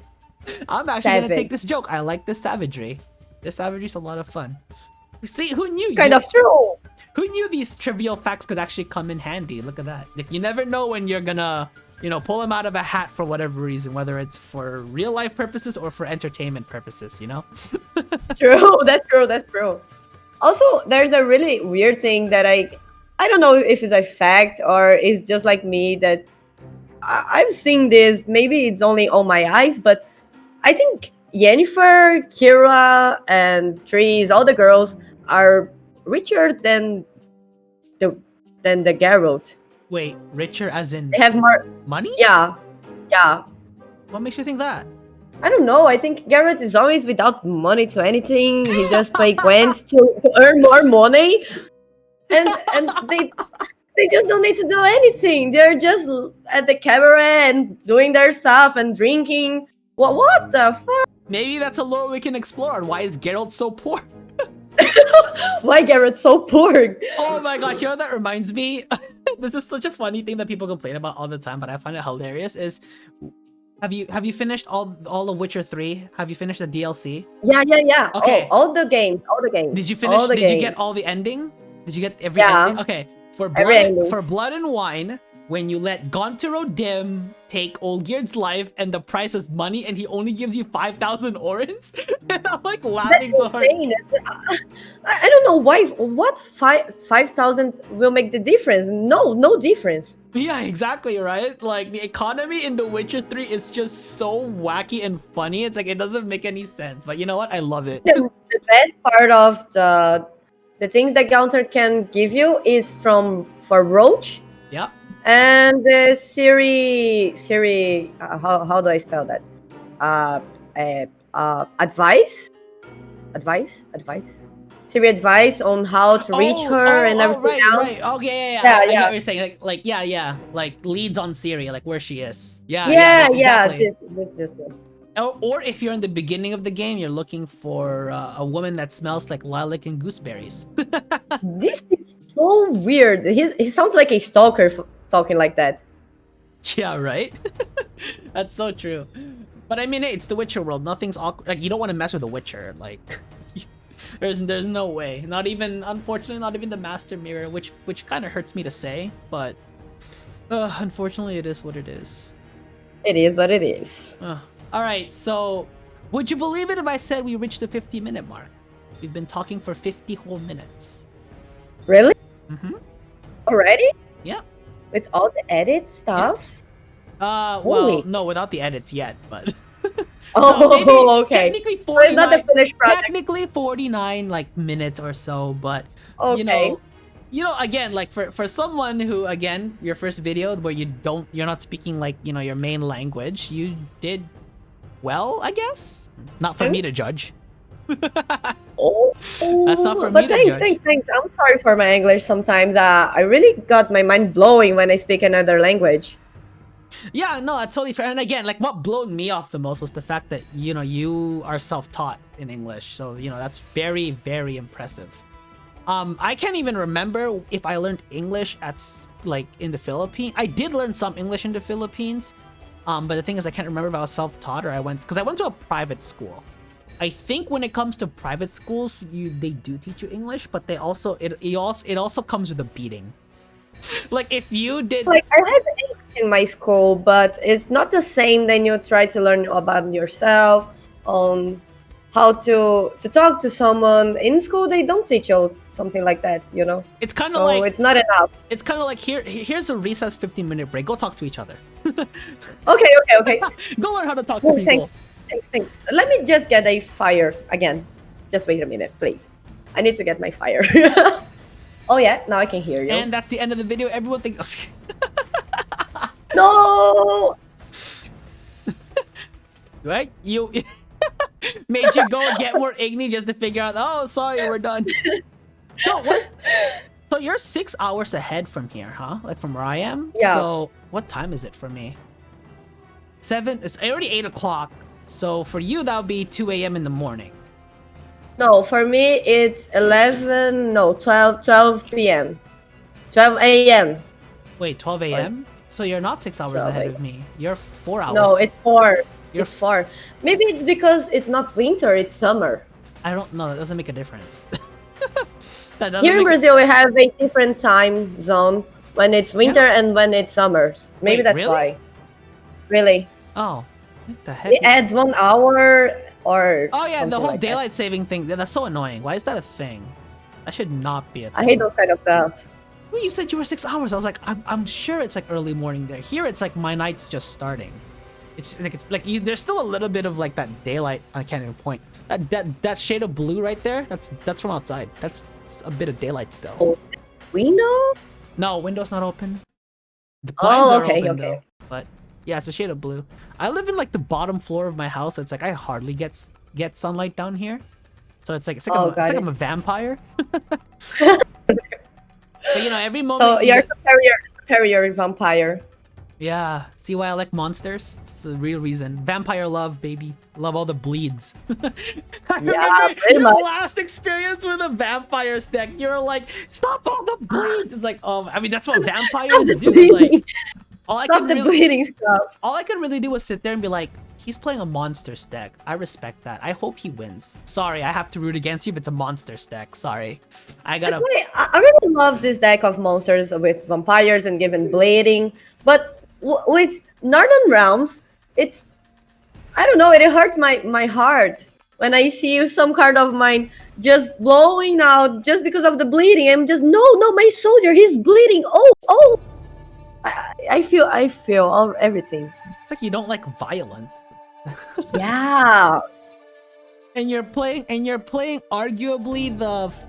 I'm actually going to take this joke. I like this savagery. This savagery's a lot of fun. See, who knew? Kind of true. Who knew these trivial facts could actually come in handy? Look at that. Like, you never know when you're gonna, pull them out of a hat for whatever reason, whether it's for real life purposes or for entertainment purposes, True. That's true. Also, there's a really weird thing that I don't know if it's a fact or it's just like me that I've seen this. Maybe it's only on my eyes, but I think Yennefer, Kira, and Trees, all the girls are richer the than the Geralt. Wait, richer as in They have more. money? Yeah, yeah. What makes you think that? I don't know. I think Garrett is always without money to anything. He just play Gwent to earn more money, and they just don't need to do anything. They're just at the cabaret and doing their stuff and drinking. What the fuck? Maybe that's a lore we can explore. Why is Geralt so poor? Why Garrett's so poor? Oh my gosh, you know what that reminds me? This is such a funny thing that people complain about all the time, but I find it hilarious. Is have you finished all of Witcher 3? Have you finished the DLC? Yeah. Okay. Oh, all the games. Did you finish? All the Did you games. get all the ending? Did you get every Yeah. ending? Okay. For Every endings. Blood and Wine, when you let Gontarow Dim take Olgierd's life and the price is money and he only gives you 5,000 orens? And I'm like laughing That's so hard. insane. I don't know why. What 5,000 will make the difference? No difference. Yeah, exactly, right? Like the economy in The Witcher 3 is just so wacky and funny. It's like it doesn't make any sense. But you know what? I love it. The best part of the things that Gaunter can give you is for Roach Yeah. and the Siri. How do I spell that? Advice. Siri advice on how to reach her and everything else. Right. Okay, yeah. Yeah, I get yeah. what you're saying. Yeah. Like leads on Siri, like where she is. Yeah. Yeah. That's exactly. This one. Or if you're in the beginning of the game, you're looking for a woman that smells like lilac and gooseberries. This is so weird. He sounds like a stalker talking like that. Yeah, right? That's so true. But I mean, hey, it's the Witcher world. Nothing's awkward. Like, you don't want to mess with the Witcher. Like, there's no way. Not even, unfortunately, not even the Master Mirror, which kind of hurts me to say. But unfortunately, it is what it is. It is what it is. All right, so would you believe it if I said we reached the 50-minute mark? We've been talking for 50 whole minutes. Really? Mm-hmm. Already? Yeah. With all the edit stuff? Well, Holy. no, without the edits yet, but Oh, okay. Technically So it's not the 49. finished project. Technically 49 like minutes or so, but Okay. you know, again, like for someone who, again, your first video where you're not speaking like your main language, you did well, I guess. Not for me to judge. Oh, That's not for me but to thanks. judge. I'm sorry for my English sometimes. I really got my mind blowing when I speak another language. Yeah, no, that's totally fair. And again, like what blew me off the most was the fact that you are self-taught in English, so that's very, very impressive. I can't even remember if I learned English like in the Philippines. I did learn some English in the Philippines, but the thing is I can't remember if I was self-taught or I went to a private school. I think when it comes to private schools, they do teach you English, but it also comes with a beating. Like if you did, Like I had English in my school, but it's not the same. Then you try to learn about yourself, how to talk to someone. In school, they don't teach you something like that. it's kind of So like it's not enough. it's kind of like here's a recess 15-minute break. Go talk to each other. Okay. Go learn how to talk to people. Thanks. Let me just get a fire again. Just wait a minute, please. I need to get my fire. Oh yeah, now I can hear you. And that's the end of the video. Everyone thinks. No! Right? You made you go and get more Igni just to figure out, oh, sorry, we're done. So what? So you're 6 hours ahead from here, huh? Like from where I am? Yeah. So what time is it for me? 7, it's already 8 o'clock. So for you, that would be 2 a.m. in the morning. No, for me it's 12 p.m. 12 a.m. Wait, 12 a.m.? So you're not 6 hours 12 ahead a.m. of me. You're 4 hours. No, it's 4. You're It's 4. Maybe it's because it's not winter, it's summer. I don't know. That doesn't make a difference. That doesn't Here in make a- Brazil, we have a different time zone when it's winter and when it's summer. Maybe Wait, that's really? why. Really? Oh, what the heck? It adds 1 hour or. Oh yeah, the something whole like that. daylight saving thing. That's so annoying. Why is that a thing? That should not be a thing. I hate those kind of stuff. Well, you said you were 6 hours. I was like, I'm sure it's like early morning there. Here it's like my night's just starting. It's like there's still a little bit of like that daylight. I can't even point. That shade of blue right there. That's from outside. That's a bit of daylight still. Oh, window? No, window's not open. The blinds are okay, open okay. though. But yeah, it's a shade of blue. I live in like the bottom floor of my house, so it's like I hardly get sunlight down here. So it's like I'm a vampire. But you know, every moment. So you're superior vampire. Yeah, see why I like monsters? It's the real reason. Vampire love, baby. Love all the bleeds. I remember pretty your much. last experience with a vampire deck. You're like, stop all the bleeds. It's like, oh, I mean, that's what vampires do. It's like, Stop the bleeding stuff. all I could really do was sit there and be like, he's playing a monster deck. I respect that. I hope he wins. Sorry, I have to root against you if it's a monster deck. Sorry. I gotta. Actually, I really love this deck of monsters with vampires and given bleeding. But with Northern Realms, it's, I don't know, it hurts my heart when I see some card of mine just blowing out just because of the bleeding. I'm just, no, my soldier, he's bleeding. Oh. I feel everything. It's like you don't like violence. Yeah. And you're playing arguably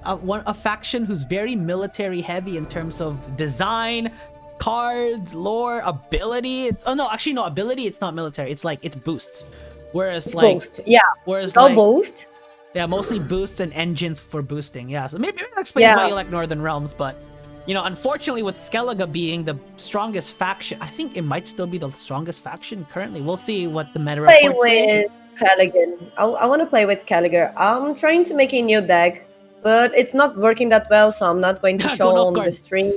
a faction who's very military heavy in terms of design, cards, lore, ability. Ability. It's not military. It's like it's boosts. Whereas boost. Yeah. Whereas no boost. Yeah, mostly boosts and engines for boosting. Yeah. So maybe I'll explain why you like Northern Realms, but you know, unfortunately, with Skellige being the strongest faction, I think it might still be the strongest faction currently. We'll see what the meta reports say. Skellige. I want to play with Skellige. I'm trying to make a new deck, but it's not working that well, so I'm not going to show on the stream.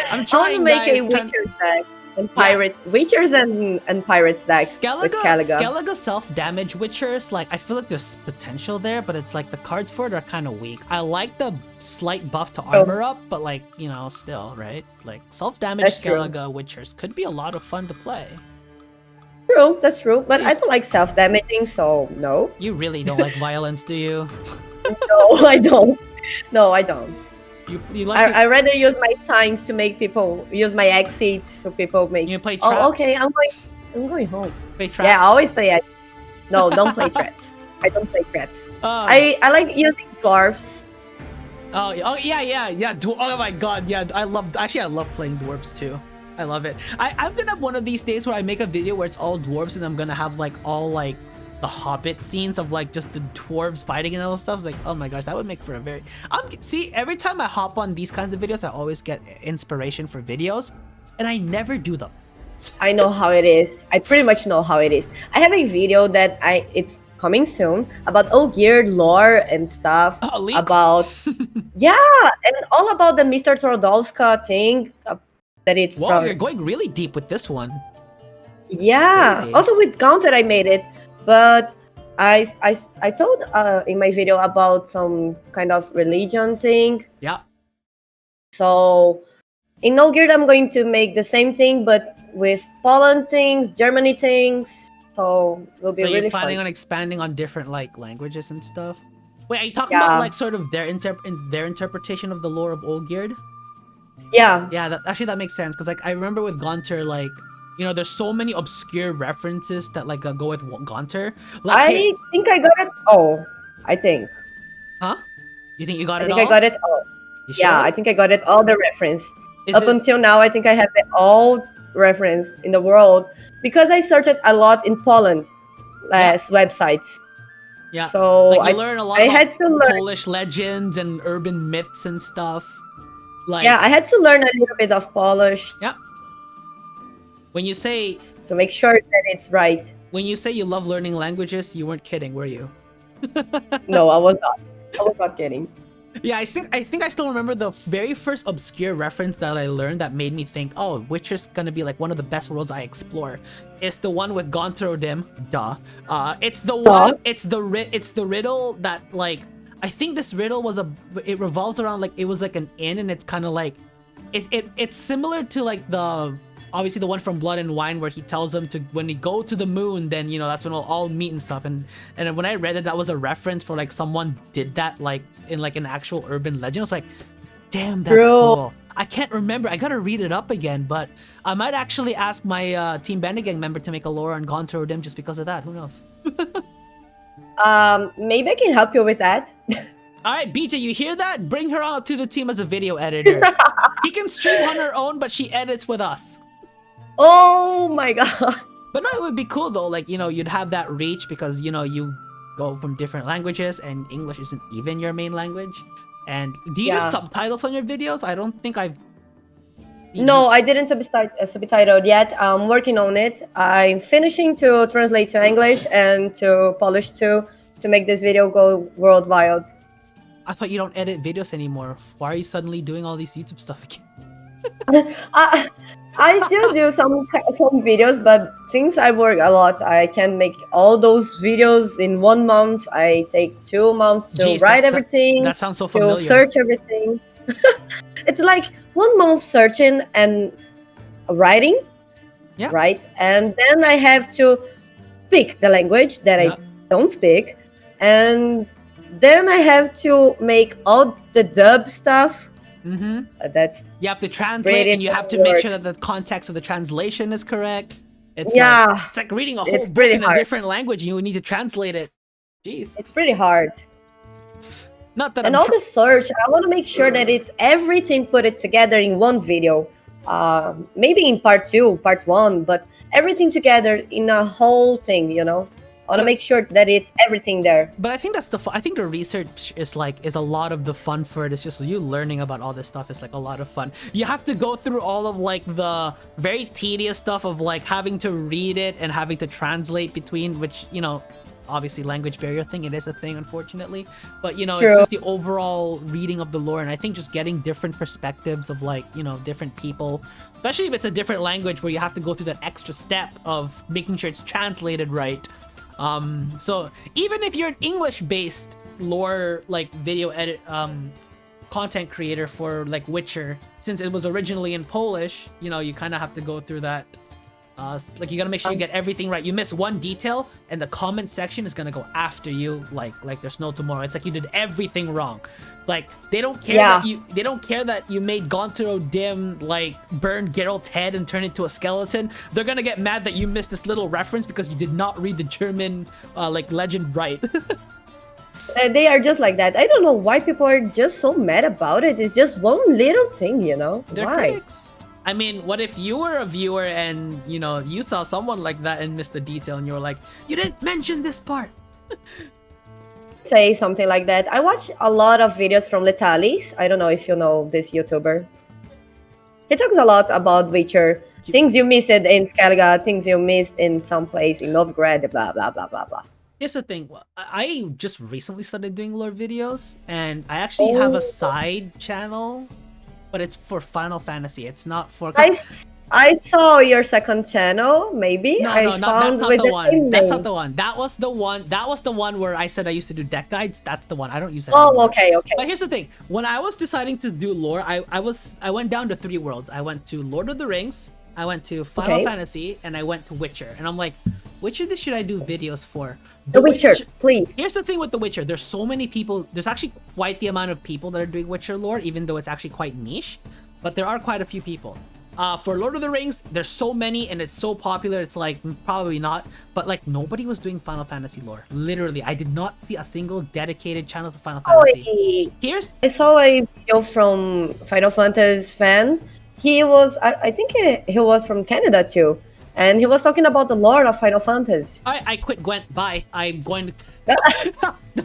I'm trying to make a Witcher deck and pirate Witchers and pirates deck with Skellige. Skellige self-damage Witchers, like I feel like there's potential there, but it's like the cards for it are kind of weak. I like the slight buff to armor up, but like, you know, still, right? Like self-damage Skellige Witchers could be a lot of fun to play. True, that's true, but I don't like self-damaging, so no. You really don't like violence, do you? No, I don't. No, I don't. You like I rather use my signs to make people use my exits so people make. You play traps? Oh, okay, I'm going home. Play traps? Yeah, I always play exits. No, don't play traps. I don't play traps. I like using dwarfs. Oh yeah. Oh my god, yeah. I love playing dwarves too. I love it. I'm gonna have one of these days where I make a video where it's all dwarves and I'm gonna have like all like the Hobbit scenes of like just the dwarves fighting and all stuff. It's like, oh my gosh, that would make for a very. See, every time I hop on these kinds of videos, I always get inspiration for videos, and I never do them. I know how it is. I pretty much know how it is. I have a video that it's coming soon about Olgierd lore and stuff. About yeah, and all about the Mr. Trodowska thing. That it's. Whoa, you're going really deep with this one. Yeah. Also with Counter, I made it. But I told in my video about some kind of religion thing. Yeah. So in Nilfgaard, I'm going to make the same thing, but with Poland things, Germany things. So it will be really fun. So you're planning on expanding on different like languages and stuff? Wait, are you talking about like sort of their interpretation of the lore of Olgierd? Yeah. Yeah, that makes sense because like I remember with Gunter, like. You know, there's so many obscure references that like go with Gunter. Like, I think I got it all. I think. Huh? You think you got it all? I think I got it all. Yeah, I think I got it all the reference. Until now, I think I have the all reference in the world because I searched it a lot in Poland websites. Yeah. So like you learn a lot I had to learn Polish legends and urban myths and stuff. Like I had to learn a little bit of Polish. Yeah. When you say to make sure that it's right. When you say you love learning languages, you weren't kidding, were you? No, I was not. I was not kidding. Yeah, I think I still remember the very first obscure reference that I learned that made me think, oh, Witcher's gonna be like one of the best worlds I explore. It's the one with Gontarodim. Duh. It's the one. It's the riddle that like I think this riddle was it revolves around like it was like an inn and it's kind of like it's similar to like the obviously the one from Blood and Wine where he tells them to, when we go to the moon, then you know that's when we'll all meet and stuff. And when I read that was a reference for like someone did that like in like an actual urban legend, I was like, damn, that's cool. I can't remember. I gotta read it up again, but I might actually ask my Team Bandit Gang member to make a lore on Gone Through Dim just because of that. Who knows? Maybe I can help you with that. All right, BJ, you hear that? Bring her on to the team as a video editor. She can stream on her own, but she edits with us. Oh my god. But no, it would be cool though. Like, you know, you'd have that reach because, you know, you go from different languages and English isn't even your main language. And do you do subtitles on your videos? I don't think I've... No, I didn't subtitle yet. I'm working on it. I'm finishing to translate to English and to Polish too, to make this video go worldwide. I thought you don't edit videos anymore. Why are you suddenly doing all these YouTube stuff again? I still do some videos, but since I work a lot, I can't make all those videos in 1 month. I take 2 months to write everything. That sounds so familiar. To search everything. It's like 1 month searching and writing, right? And then I have to speak the language that I don't speak, and then I have to make all the dub stuff. That's you have to translate, and you have to make sure that the context of the translation is correct. It's it's like reading a whole book in a different language. You need to translate it. Jeez, it's pretty hard. Not that. And all the search, I want to make sure that it's everything put it together in one video. Maybe in part 2, part 1, but everything together in a whole thing. You know. I want to make sure that it's everything there. But I think that's the I think the research is a lot of the fun for it. It's just you learning about all this stuff is like a lot of fun. You have to go through all of like the very tedious stuff of like having to read it and having to translate between, which, you know, obviously language barrier thing. It is a thing, unfortunately. But, you know, it's just the overall reading of the lore. And I think just getting different perspectives of like, you know, different people, especially if it's a different language where you have to go through that extra step of making sure it's translated right. So even if you're an English-based lore like video edit content creator for like Witcher, since it was originally in Polish, you know, you kind of have to go through that. Like you gotta make sure you get everything right. You miss one detail, and the comment section is gonna go after you like there's no tomorrow. It's like you did everything wrong. Like they don't care that you made Gontero Dim like burn Geralt's head and turn it into a skeleton. They're gonna get mad that you missed this little reference because you did not read the German like legend right. They are just like that. I don't know why people are just so mad about it. It's just one little thing, you know. They're why? Critics. I mean, what if you were a viewer and, you know, you saw someone like that and missed a detail and you were like, you didn't mention this part? Say something like that. I watch a lot of videos from Letalis. I don't know if you know this YouTuber. He talks a lot about Witcher. Things you missed in Skellige, things you missed in some place in Nilfgaard, blah, blah, blah, blah, blah. Here's the thing. I just recently started doing lore videos, and I actually have a side channel, but it's for Final Fantasy. It's not for... I saw your second channel, maybe. That's not the one. That's not the one. That was the one. That was the one where I said I used to do deck guides. That's the one. I don't use that anymore. Okay. But here's the thing. When I was deciding to do lore, I went down to 3 worlds. I went to Lord of the Rings, I went to Final Fantasy, and I went to Witcher. And I'm like, which of this should I do videos for? The Witcher, please. Here's the thing with The Witcher. There's so many people. There's actually quite the amount of people that are doing Witcher lore, even though it's actually quite niche. But there are quite a few people. For Lord of the Rings, there's so many and it's so popular. It's like, probably not. But like, nobody was doing Final Fantasy lore. Literally, I did not see a single dedicated channel to Final Fantasy. I saw a video from Final Fantasy fan. He was, I think he was from Canada too. And he was talking about the lore of Final Fantasy. I quit Gwent. Bye. I'm going to... No,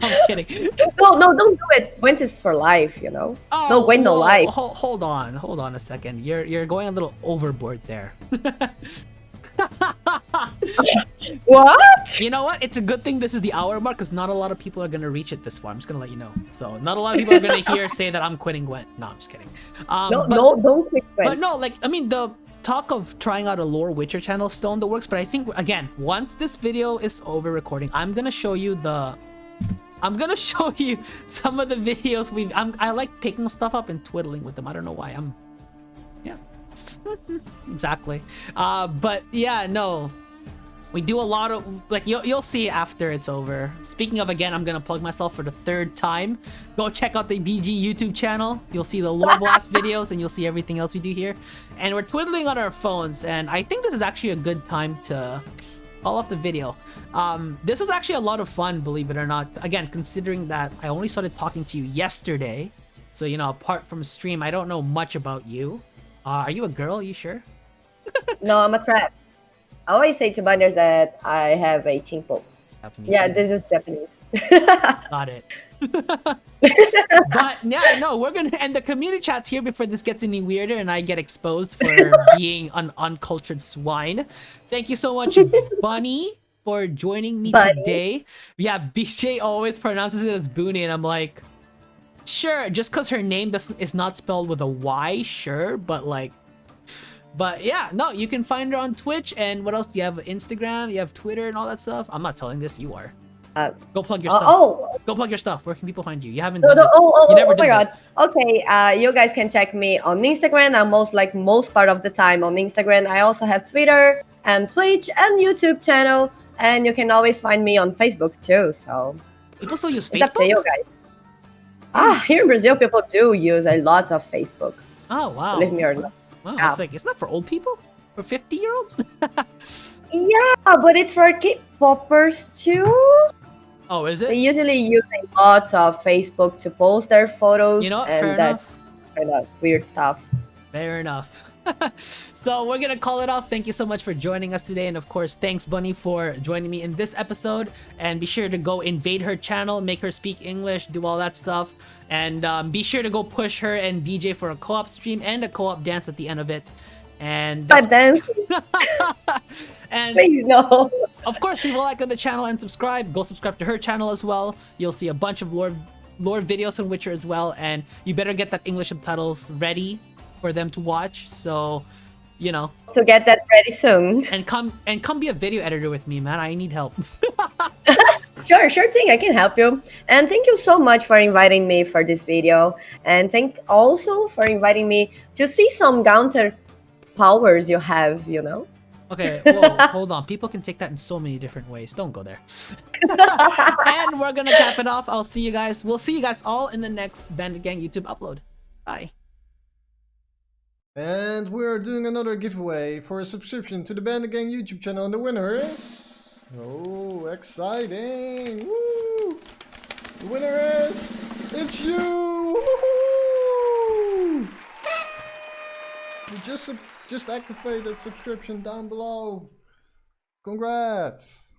I'm kidding. No, don't do it. Gwent is for life, you know? Oh, no Gwent, no life. Hold on a second. You're going a little overboard there. What? You know what? It's a good thing this is the hour mark, because not a lot of people are going to reach it this far. I'm just going to let you know. So, not a lot of people are going to say that I'm quitting Gwent. No, I'm just kidding. No, don't quit Gwent. But no, like, I mean, the talk of trying out a lore Witcher channel is still in the works, but I think, again, once this video is over recording, I'm gonna show you some of the videos I like picking stuff up and twiddling with them. I don't know why. Exactly. But yeah, no. We do a lot of, like, you'll see after it's over. Speaking of, again, I'm gonna plug myself for the 3rd time. Go check out the BG YouTube channel. You'll see the Lore Blast videos, and you'll see everything else we do here. And we're twiddling on our phones, and I think this is actually a good time to call off the video. This was actually a lot of fun, believe it or not. Again, considering that I only started talking to you yesterday, so, you know, apart from stream, I don't know much about you. Are you a girl? Are you sure? No, I'm a trap. I always say to binders that I have a chimpo. Japanese. Yeah, this is Japanese. Got it. But yeah, no, we're gonna end the community chats here before this gets any weirder and I get exposed for being an uncultured swine. Thank you so much, Bunny, for joining me today. Yeah, BJ always pronounces it as Booney, and I'm like, sure, just because her name is not spelled with a Y, sure, but like, but yeah, no, you can find her on Twitch. And what else? Do you have Instagram? You have Twitter and all that stuff? I'm not telling this, you are. Go plug your stuff. Go plug your stuff. Where can people find you? You haven't done this. You never did this. Okay, you guys can check me on Instagram. I'm most part of the time on Instagram. I also have Twitter and Twitch and YouTube channel. And you can always find me on Facebook too. So people still use Facebook? It's up to you guys. Here in Brazil, people do use a lot of Facebook. Oh, wow. Believe me or not. Wow, it's like, it's not for old people? For 50-year-olds? Yeah, but it's for K-poppers too. Oh, is it? They usually use a lot of Facebook to post their photos. You know what? And Fair that's enough. kind of weird stuff. Fair enough. So we're gonna call it off. Thank you so much for joining us today, and of course, thanks Bunny for joining me in this episode. And be sure to go invade her channel, make her speak English, do all that stuff, and be sure to go push her and BJ for a co-op stream and a co-op dance at the end of it. And that's dance. And please no. Of course, leave a like on the channel and subscribe. Go subscribe to her channel as well. You'll see a bunch of lore videos on Witcher as well, and you better get that English subtitles ready for them to watch. So, you know, to get that ready soon. And come be a video editor with me, man. I need help. Sure thing, I can help you. And thank you so much for inviting me for this video. And thank also for inviting me to see some counter powers you have, you know. Okay, whoa, hold on. People can take that in so many different ways. Don't go there. And we're gonna cap it off. We'll see you guys all in the next Bandit Gang YouTube upload. Bye. And we're doing another giveaway for a subscription to the Bandit Gang YouTube channel, and the winner is... Oh, exciting! Woo! The winner is... It's you! Woohoo! You just activate that subscription down below. Congrats!